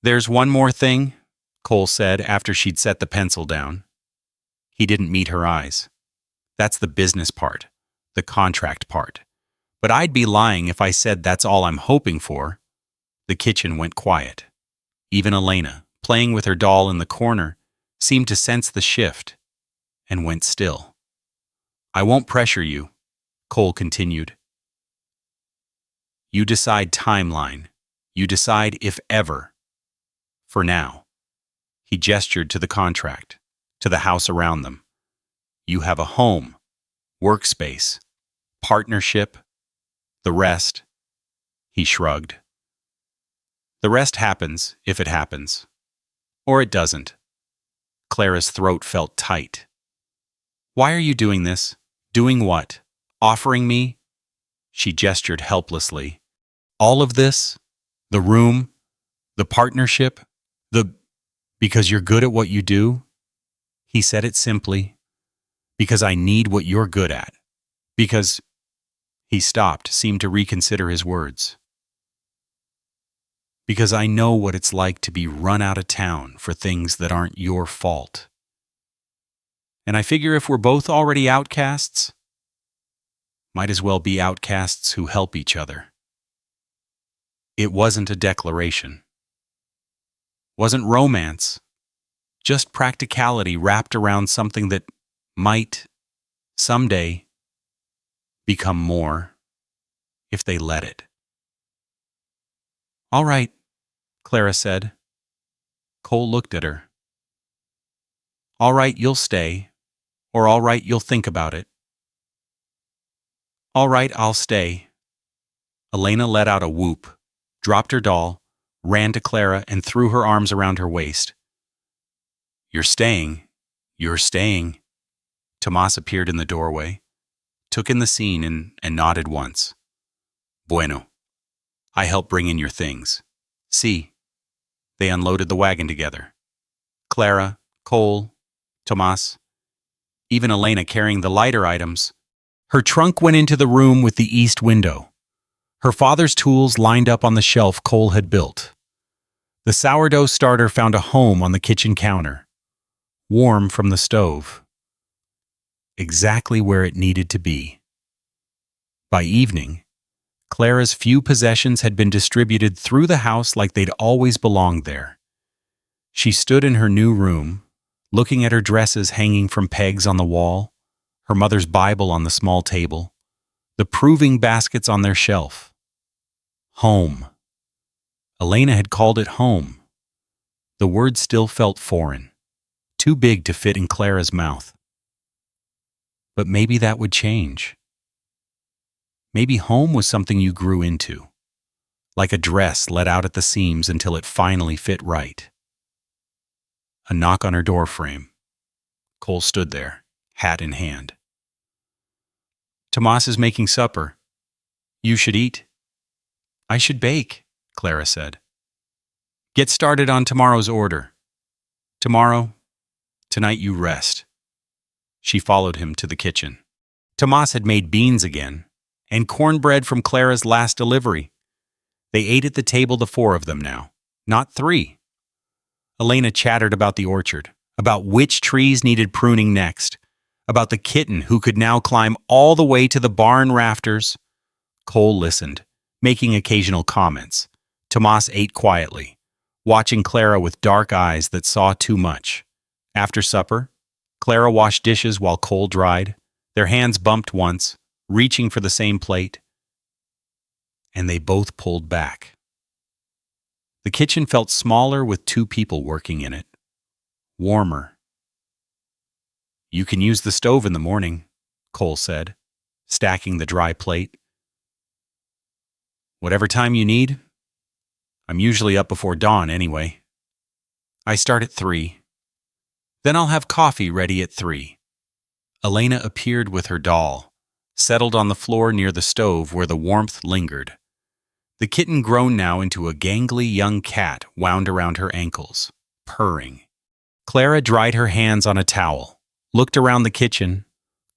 There's one more thing, Cole said after she'd set the pencil down. He didn't meet her eyes. That's the business part, the contract part. But I'd be lying if I said that's all I'm hoping for. The kitchen went quiet. Even Elena, playing with her doll in the corner, seemed to sense the shift and went still. I won't pressure you, Cole continued. You decide timeline. You decide if ever. For now. He gestured to the contract, to the house around them. You have a home, workspace, partnership. The rest, he shrugged. The rest happens if it happens. Or it doesn't. Clara's throat felt tight. Why are you doing this? Doing what? Offering me? She gestured helplessly. All of this? The room? The partnership? Because you're good at what you do? He said it simply. Because I need what you're good at. Because... He stopped, seemed to reconsider his words. Because I know what it's like to be run out of town for things that aren't your fault. And I figure if we're both already outcasts, might as well be outcasts who help each other. It wasn't a declaration. Wasn't romance. Just practicality wrapped around something that might, someday, become more, if they let it. All right, Clara said. Cole looked at her. All right, you'll stay. Or all right, you'll think about it. All right, I'll stay. Elena let out a whoop, dropped her doll, ran to Clara and threw her arms around her waist. You're staying. You're staying. Tomas appeared in the doorway, took in the scene and nodded once. Bueno. I helped bring in your things. See. They unloaded the wagon together. Clara, Cole, Tomas, even Elena carrying the lighter items. Her trunk went into the room with the east window. Her father's tools lined up on the shelf Cole had built. The sourdough starter found a home on the kitchen counter, warm from the stove, exactly where it needed to be. By evening, Clara's few possessions had been distributed through the house like they'd always belonged there. She stood in her new room, looking at her dresses hanging from pegs on the wall, her mother's Bible on the small table, the proving baskets on their shelf. Home. Elena had called it home. The word still felt foreign, too big to fit in Clara's mouth. But maybe that would change. Maybe home was something you grew into, like a dress let out at the seams until it finally fit right. A knock on her door frame. Cole stood there, hat in hand. Tomas is making supper. You should eat. I should bake, Clara said. Get started on tomorrow's order. Tonight you rest. She followed him to the kitchen. Tomas had made beans again, and cornbread from Clara's last delivery. They ate at the table, the four of them now, not three. Elena chattered about the orchard, about which trees needed pruning next, about the kitten who could now climb all the way to the barn rafters. Cole listened, making occasional comments. Tomas ate quietly, watching Clara with dark eyes that saw too much. After supper, Clara washed dishes while Cole dried. Their hands bumped once, reaching for the same plate, and they both pulled back. The kitchen felt smaller with two people working in it. Warmer. You can use the stove in the morning, Cole said, stacking the dry plate. Whatever time you need. I'm usually up before dawn anyway. I start at 3. Then I'll have coffee ready at 3. Elena appeared with her doll, settled on the floor near the stove where the warmth lingered. The kitten grown now into a gangly young cat wound around her ankles, purring. Clara dried her hands on a towel, looked around the kitchen,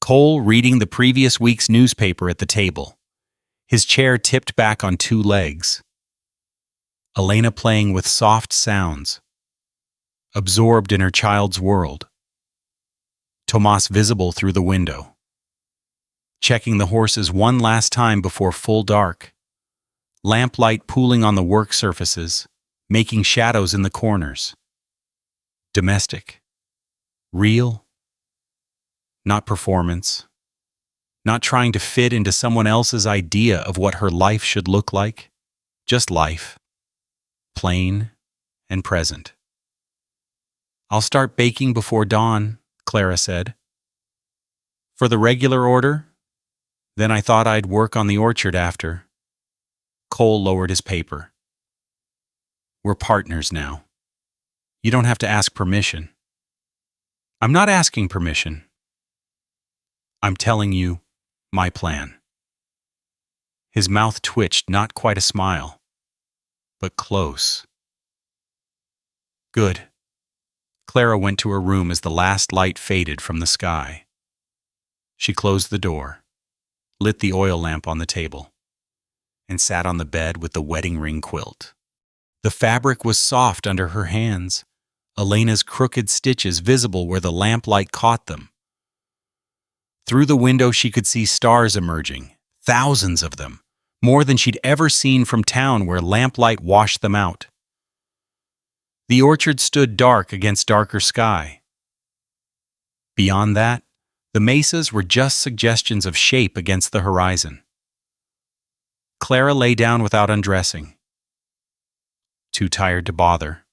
Cole reading the previous week's newspaper at the table, his chair tipped back on 2 legs. Elena playing with soft sounds, absorbed in her child's world. Tomas visible through the window, checking the horses one last time before full dark, lamplight pooling on the work surfaces, making shadows in the corners. Domestic. Real. Not performance. Not trying to fit into someone else's idea of what her life should look like. Just life. Plain and present. I'll start baking before dawn, Clara said. For the regular order? Then I thought I'd work on the orchard after. Cole lowered his paper. We're partners now. You don't have to ask permission. I'm not asking permission. I'm telling you my plan. His mouth twitched, not quite a smile, but close. Good. Clara went to her room as the last light faded from the sky. She closed the door, lit the oil lamp on the table, and sat on the bed with the wedding ring quilt. The fabric was soft under her hands, Elena's crooked stitches visible where the lamplight caught them. Through the window she could see stars emerging, thousands of them, more than she'd ever seen from town where lamplight washed them out. The orchard stood dark against darker sky. Beyond that, the mesas were just suggestions of shape against the horizon. Clara lay down without undressing. Too tired to bother.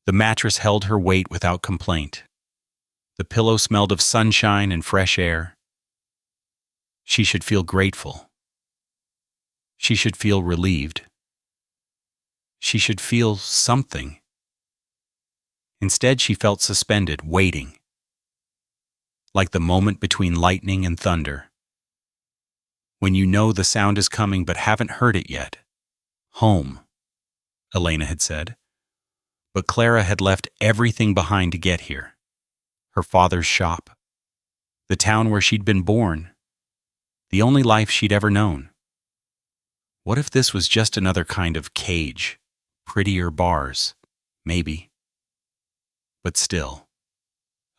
The mattress held her weight without complaint. The pillow smelled of sunshine and fresh air. She should feel grateful. She should feel relieved. She should feel something. Instead, she felt suspended, waiting, like the moment between lightning and thunder. When you know the sound is coming but haven't heard it yet. Home, Elena had said. But Clara had left everything behind to get here. Her father's shop, the town where she'd been born, the only life she'd ever known. What if this was just another kind of cage? Prettier bars, maybe. But still,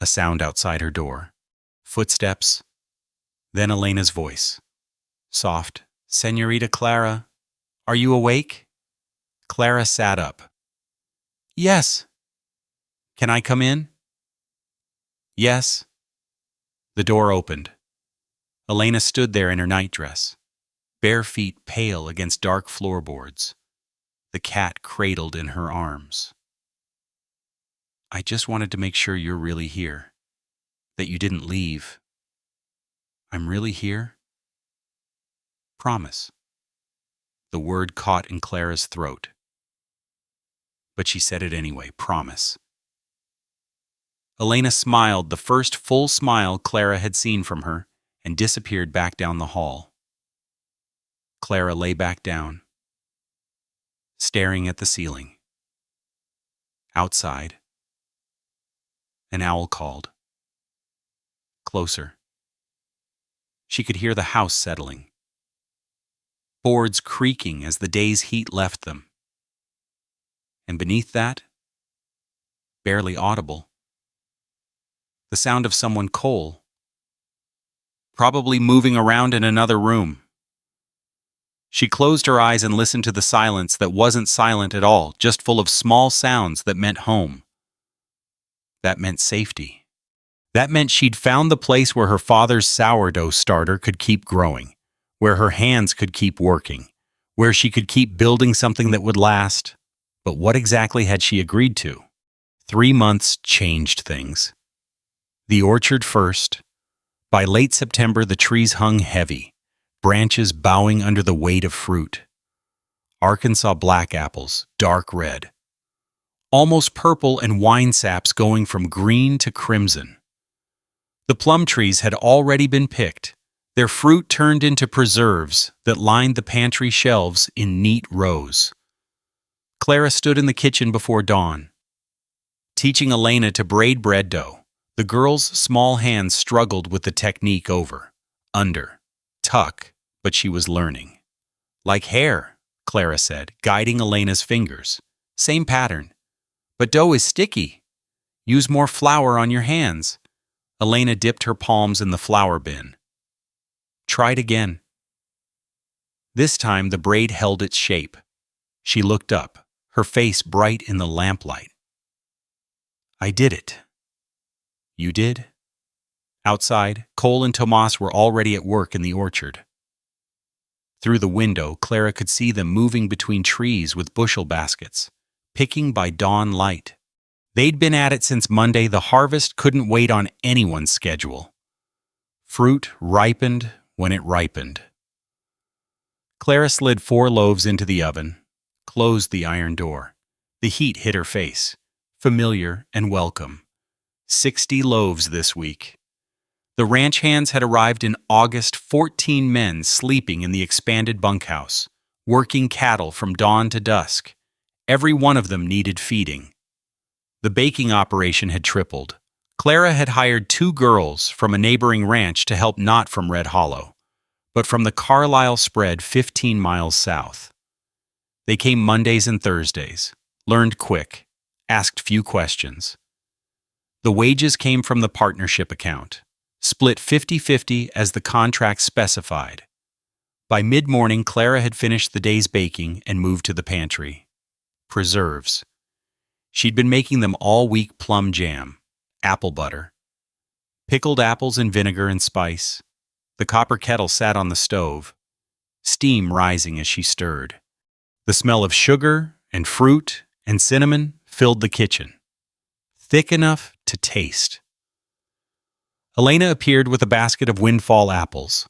a sound outside her door. Footsteps, then Elena's voice. Soft, "Señorita Clara, are you awake?" Clara sat up. "Yes." "Can I come in?" "Yes." The door opened. Elena stood there in her nightdress, bare feet pale against dark floorboards, the cat cradled in her arms. "I just wanted to make sure you're really here, that you didn't leave. I'm really here? Promise." The word caught in Clara's throat, but she said it anyway, promise. Elena smiled, the first full smile Clara had seen from her, and disappeared back down the hall. Clara lay back down, staring at the ceiling. Outside, an owl called. Closer. She could hear the house settling, boards creaking as the day's heat left them. And beneath that, barely audible, the sound of someone coal, probably moving around in another room. She closed her eyes and listened to the silence that wasn't silent at all, just full of small sounds that meant home. That meant safety. That meant she'd found the place where her father's sourdough starter could keep growing, where her hands could keep working, where she could keep building something that would last. But what exactly had she agreed to? 3 months changed things. The orchard first. By late September, the trees hung heavy, branches bowing under the weight of fruit. Arkansas black apples, dark red, almost purple, and wine saps going from green to crimson. The plum trees had already been picked, their fruit turned into preserves that lined the pantry shelves in neat rows. Clara stood in the kitchen before dawn, teaching Elena to braid bread dough. The girl's small hands struggled with the technique over, under, tuck, but she was learning. "Like hair," Clara said, guiding Elena's fingers. "Same pattern. But dough is sticky. Use more flour on your hands." Elena dipped her palms in the flour bin. "Tried again." This time the braid held its shape. She looked up, her face bright in the lamplight. "I did it." "You did?" Outside, Cole and Tomas were already at work in the orchard. Through the window, Clara could see them moving between trees with bushel baskets, picking by dawn light. They'd been at it since Monday. The harvest couldn't wait on anyone's schedule. Fruit ripened when it ripened. Clara slid 4 loaves into the oven, closed the iron door. The heat hit her face, familiar and welcome. 60 loaves this week. The ranch hands had arrived in August, 14 men sleeping in the expanded bunkhouse, working cattle from dawn to dusk. Every one of them needed feeding. The baking operation had tripled. Clara had hired 2 girls from a neighboring ranch to help, not from Red Hollow, but from the Carlisle spread 15 miles south. They came Mondays and Thursdays, learned quick, asked few questions. The wages came from the partnership account, split 50-50 as the contract specified. By mid-morning, Clara had finished the day's baking and moved to the pantry. Preserves. She'd been making them all week: plum jam, apple butter, pickled apples in vinegar and spice. The copper kettle sat on the stove, steam rising as she stirred. The smell of sugar and fruit and cinnamon filled the kitchen, thick enough to taste. Elena appeared with a basket of windfall apples.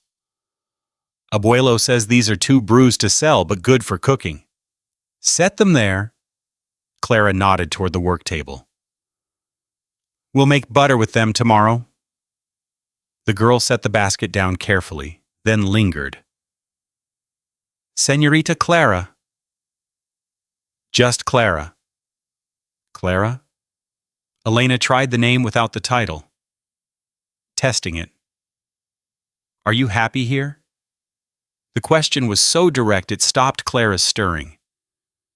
"Abuelo says these are too bruised to sell, but good for cooking." "Set them there." Clara nodded toward the work table. We'll make butter with them tomorrow. The girl set the basket down carefully, then lingered. Señorita Clara. Just Clara. Clara? Elena tried the name without the title. Testing it. Are you happy here? The question was so direct it stopped Clara's stirring.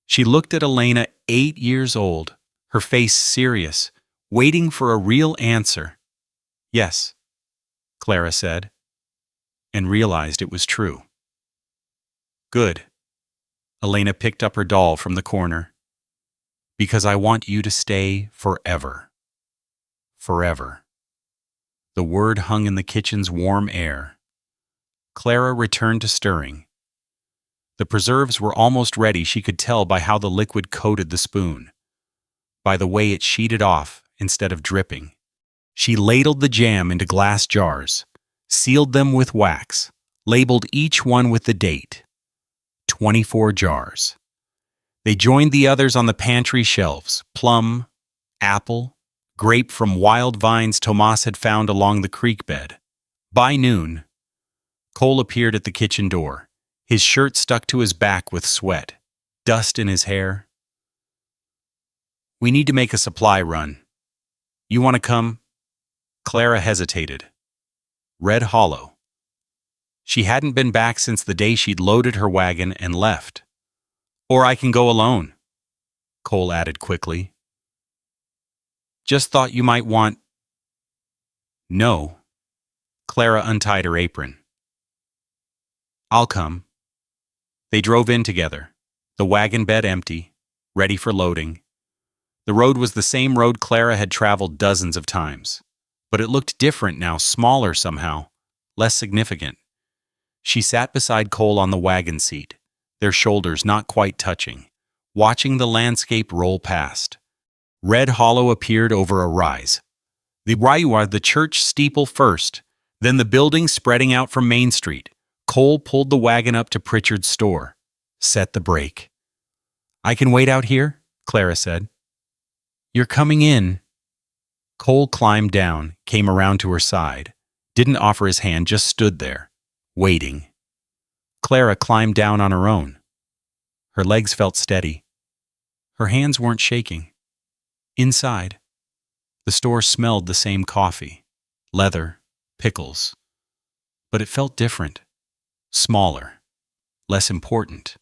She looked at Elena, 8 years old, her face serious, waiting for a real answer. Yes, Clara said, and realized it was true. Good. Elena picked up her doll from the corner. Because I want you to stay forever. Forever. The word hung in the kitchen's warm air. Clara returned to stirring. The preserves were almost ready, she could tell by how the liquid coated the spoon, by the way it sheeted off instead of dripping. She ladled the jam into glass jars, sealed them with wax, labeled each one with the date. 24 jars. They joined the others on the pantry shelves, plum, apple, grape from wild vines Tomas had found along the creek bed. By noon, Cole appeared at the kitchen door, his shirt stuck to his back with sweat, dust in his hair. We need to make a supply run. You want to come? Clara hesitated. Red Hollow. She hadn't been back since the day she'd loaded her wagon and left. Or I can go alone, Cole added quickly. Just thought you might want... No. Clara untied her apron. I'll come. They drove in together, the wagon bed empty, ready for loading. The road was the same road Clara had traveled dozens of times, but it looked different now, smaller somehow, less significant. She sat beside Cole on the wagon seat, their shoulders not quite touching, watching the landscape roll past. Red Hollow appeared over a rise. The church steeple first, then the building spreading out from Main Street. Cole pulled the wagon up to Pritchard's store, set the brake. I can wait out here, Clara said. You're coming in. Cole climbed down, came around to her side, didn't offer his hand, just stood there, waiting. Clara climbed down on her own. Her legs felt steady. Her hands weren't shaking. Inside, the store smelled the same coffee, leather, pickles. But it felt different, smaller, less important.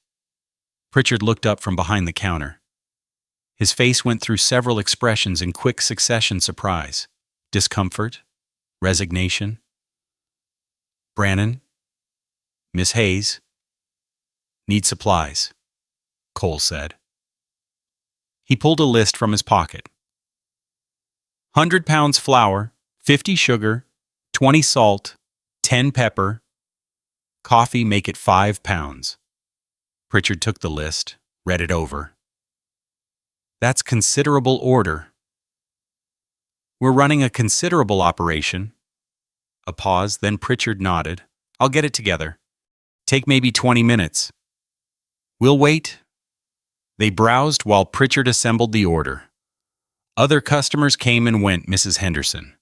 Pritchard looked up from behind the counter. His face went through several expressions in quick succession: surprise, discomfort, resignation. Brannon? Miss Hayes? Need supplies, Cole said. He pulled a list from his pocket. 100 pounds flour, 50 sugar, 20 salt, 10 pepper. Coffee, make it 5 pounds. Pritchard took the list, read it over. That's considerable order. We're running a considerable operation. A pause, then Pritchard nodded. I'll get it together. Take maybe 20 minutes. We'll wait. They browsed while Pritchard assembled the order. Other customers came and went. Mrs. Henderson,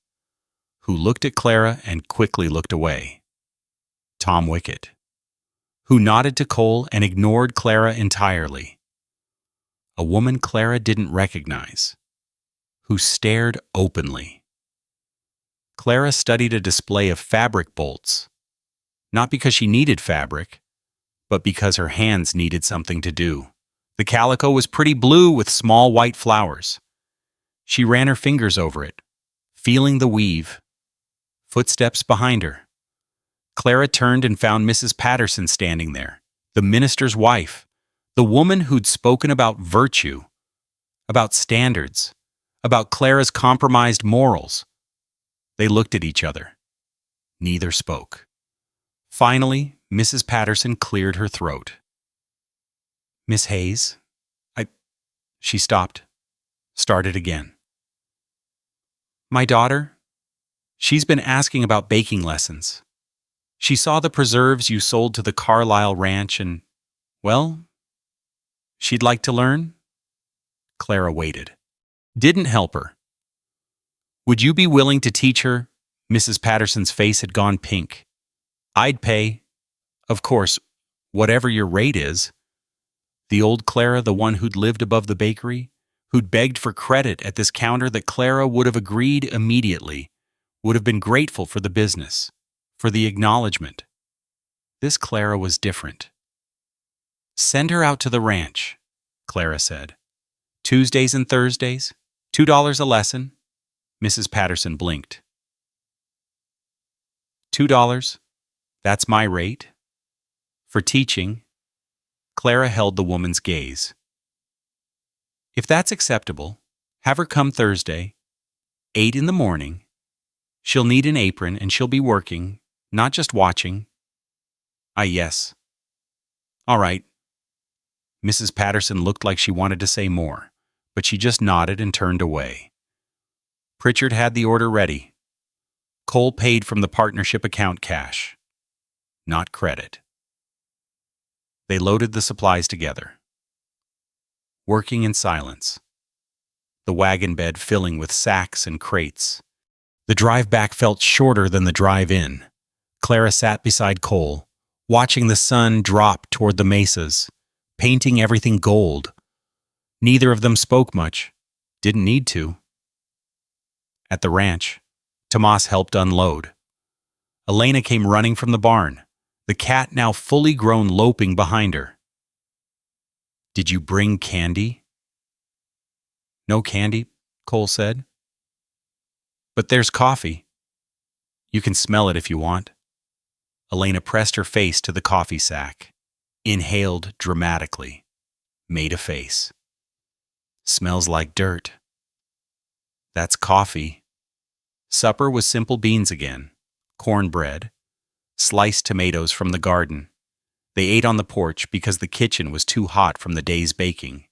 who looked at Clara and quickly looked away. Tom Wickett, who nodded to Cole and ignored Clara entirely. A woman Clara didn't recognize, who stared openly. Clara studied a display of fabric bolts, not because she needed fabric, but because her hands needed something to do. The calico was pretty blue with small white flowers. She ran her fingers over it, feeling the weave. Footsteps behind her. Clara turned and found Mrs. Patterson standing there, the minister's wife, the woman who'd spoken about virtue, about standards, about Clara's compromised morals. They looked at each other. Neither spoke. Finally, Mrs. Patterson cleared her throat. Miss Hayes, She stopped, started again. My daughter? She's been asking about baking lessons. She saw the preserves you sold to the Carlisle Ranch and, well, she'd like to learn? Clara waited. Didn't help her. Would you be willing to teach her? Mrs. Patterson's face had gone pink. I'd pay. Of course, whatever your rate is. The old Clara, the one who'd lived above the bakery, who'd begged for credit at this counter that Clara would have agreed immediately, would have been grateful for the business, for the acknowledgement. This Clara was different. Send her out to the ranch, Clara said. Tuesdays and Thursdays, $2 a lesson. Mrs. Patterson blinked. $2? That's my rate? For teaching? Clara held the woman's gaze. If that's acceptable, have her come Thursday, 8 in the morning. She'll need an apron and she'll be working, not just watching. Yes. All right. Mrs. Patterson looked like she wanted to say more, but she just nodded and turned away. Pritchard had the order ready. Cole paid from the partnership account cash, not credit. They loaded the supplies together, working in silence, the wagon bed filling with sacks and crates. The drive back felt shorter than the drive in. Clara sat beside Cole, watching the sun drop toward the mesas, painting everything gold. Neither of them spoke much, didn't need to. At the ranch, Tomas helped unload. Elena came running from the barn, the cat now fully grown loping behind her. Did you bring candy? No candy, Cole said. But there's coffee. You can smell it if you want. Elena pressed her face to the coffee sack, inhaled dramatically, made a face. Smells like dirt. That's coffee. Supper was simple beans again, cornbread, sliced tomatoes from the garden. They ate on the porch because the kitchen was too hot from the day's baking.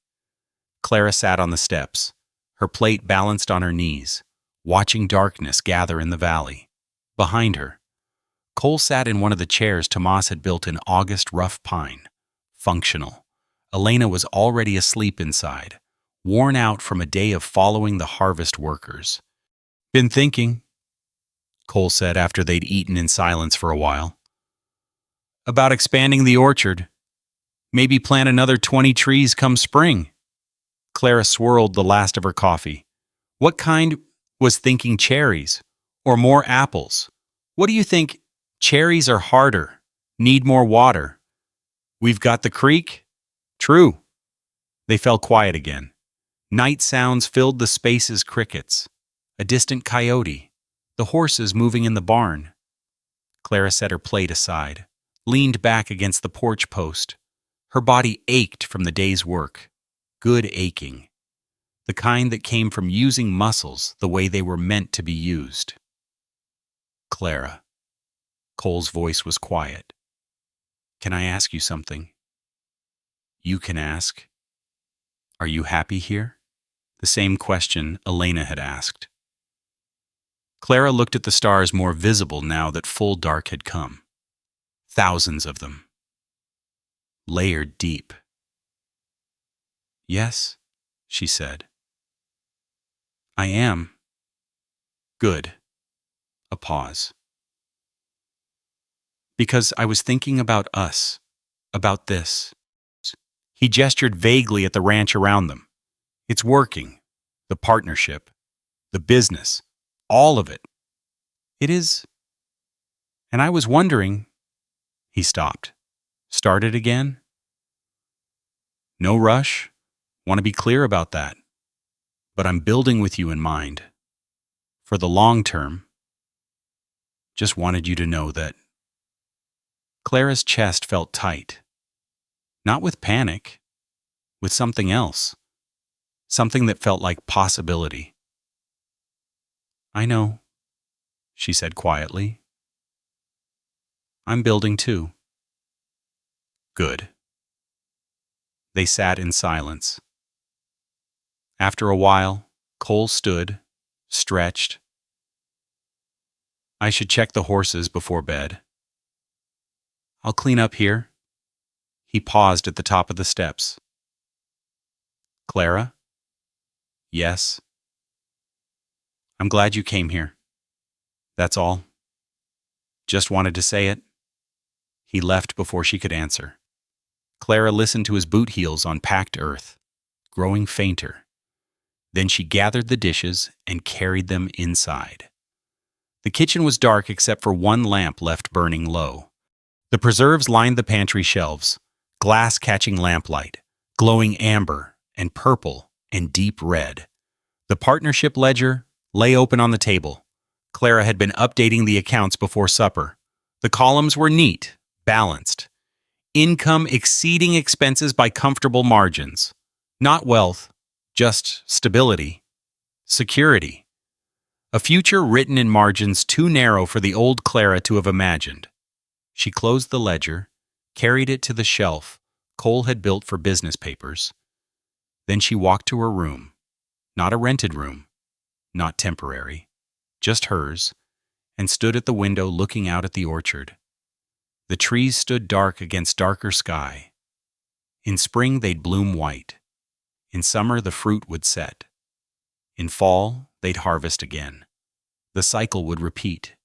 Clara sat on the steps, her plate balanced on her knees, watching darkness gather in the valley. Behind her, Cole sat in one of the chairs Tomas had built in August rough pine, functional. Elena was already asleep inside, worn out from a day of following the harvest workers. Been thinking, Cole said after they'd eaten in silence for a while, about expanding the orchard. Maybe plant another 20 trees come spring. Clara swirled the last of her coffee. What kind? Was thinking cherries, or more apples. What do you think? Cherries are harder, need more water. We've got the creek? True. They fell quiet again. Night sounds filled the space's crickets. A distant coyote, the horses moving in the barn. Clara set her plate aside, leaned back against the porch post. Her body ached from the day's work. Good aching. The kind that came from using muscles the way they were meant to be used. Clara. Cole's voice was quiet. Can I ask you something? You can ask. Are you happy here? The same question Elena had asked. Clara looked at the stars more visible now that full dark had come. Thousands of them. Layered deep. Yes, she said. I am. Good. A pause. Because I was thinking about us, about this. He gestured vaguely at the ranch around them. It's working. The partnership. The business. All of it. It is. And I was wondering. He stopped. Started again? No rush. Want to be clear about that. But I'm building with you in mind. For the long term. Just wanted you to know that. Clara's chest felt tight. Not with panic. With something else. Something that felt like possibility. I know, she said quietly. I'm building too. Good. They sat in silence. After a while, Cole stood, stretched. I should check the horses before bed. I'll clean up here. He paused at the top of the steps. Clara? Yes. I'm glad you came here. That's all. Just wanted to say it." He left before she could answer. Clara listened to his boot heels on packed earth, growing fainter. Then she gathered the dishes and carried them inside. The kitchen was dark except for one lamp left burning low. The preserves lined the pantry shelves, glass catching lamplight, glowing amber and purple and deep red. The partnership ledger lay open on the table. Clara had been updating the accounts before supper. The columns were neat, balanced. Income exceeding expenses by comfortable margins. Not wealth, just stability, security. A future written in margins too narrow for the old Clara to have imagined. She closed the ledger, carried it to the shelf Cole had built for business papers. Then she walked to her room. Not a rented room, not temporary, just hers, and stood at the window looking out at the orchard. The trees stood dark against darker sky. In spring they'd bloom white. In summer the fruit would set. In fall they'd harvest again. The cycle would repeat,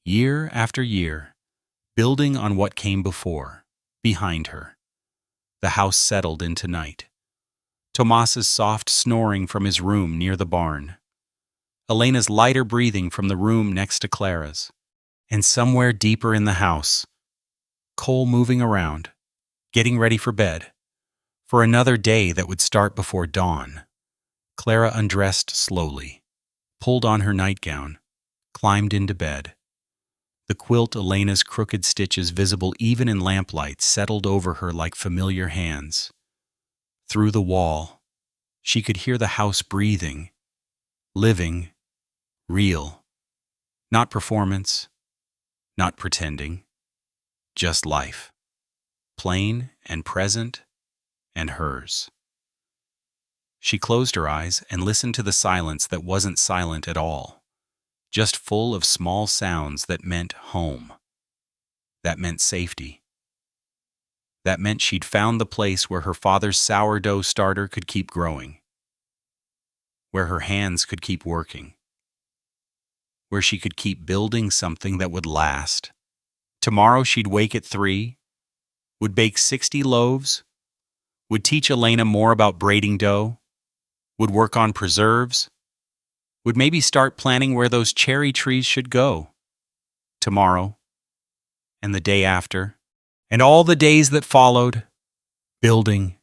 year after year, building on what came before, behind her. The house settled into night. Tomas's soft snoring from his room near the barn. Elena's lighter breathing from the room next to Clara's. And somewhere deeper in the house, Cole moving around, getting ready for bed, for another day that would start before dawn. Clara undressed slowly, pulled on her nightgown, climbed into bed. The quilt Elena's crooked stitches visible even in lamplight settled over her like familiar hands. Through the wall, she could hear the house breathing, living, real. Not performance, not pretending, just life. Plain and present and hers. She closed her eyes and listened to the silence that wasn't silent at all, just full of small sounds that meant home. That meant safety. That meant she'd found the place where her father's sourdough starter could keep growing, where her hands could keep working, where she could keep building something that would last. Tomorrow she'd wake at 3, would bake 60 loaves, would teach Elena more about braiding dough, would work on preserves, would maybe start planning where those cherry trees should go. Tomorrow, and the day after, and all the days that followed, building,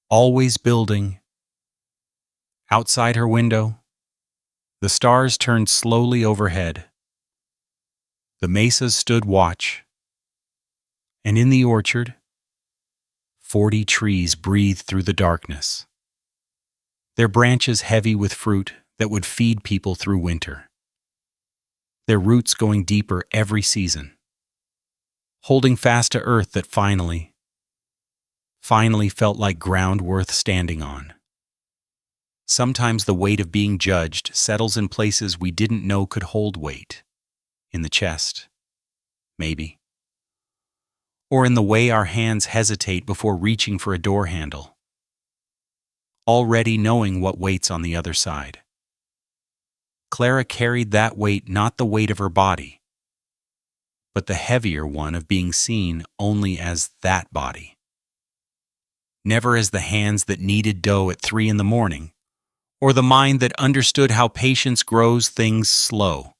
always building. Outside her window, the stars turned slowly overhead. The mesas stood watch, and in the orchard, 40 trees breathed through the darkness, their branches heavy with fruit that would feed people through winter, their roots going deeper every season, holding fast to earth that finally felt like ground worth standing on. Sometimes the weight of being judged settles in places we didn't know could hold weight. In the chest, maybe. Or in the way our hands hesitate before reaching for a door handle, already knowing what waits on the other side. Clara carried that weight, not the weight of her body, but the heavier one of being seen only as that body. Never as the hands that kneaded dough at 3 a.m, or the mind that understood how patience grows things slow.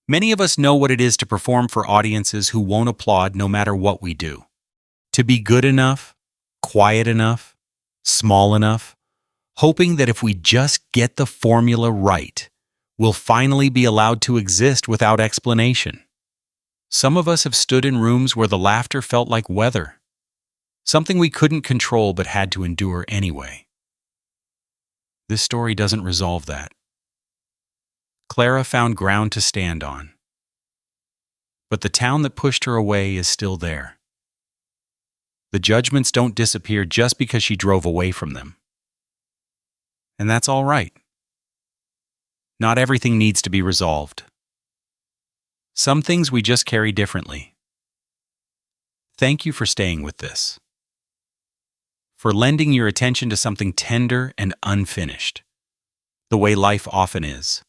Many of us know what it is to perform for audiences who won't applaud no matter what we do. To be good enough, quiet enough, small enough, hoping that if we just get the formula right, we'll finally be allowed to exist without explanation. Some of us have stood in rooms where the laughter felt like weather, something we couldn't control but had to endure anyway. This story doesn't resolve that. Clara found ground to stand on. But the town that pushed her away is still there. The judgments don't disappear just because she drove away from them. And that's all right. Not everything needs to be resolved. Some things we just carry differently. Thank you for staying with this. For lending your attention to something tender and unfinished, the way life often is.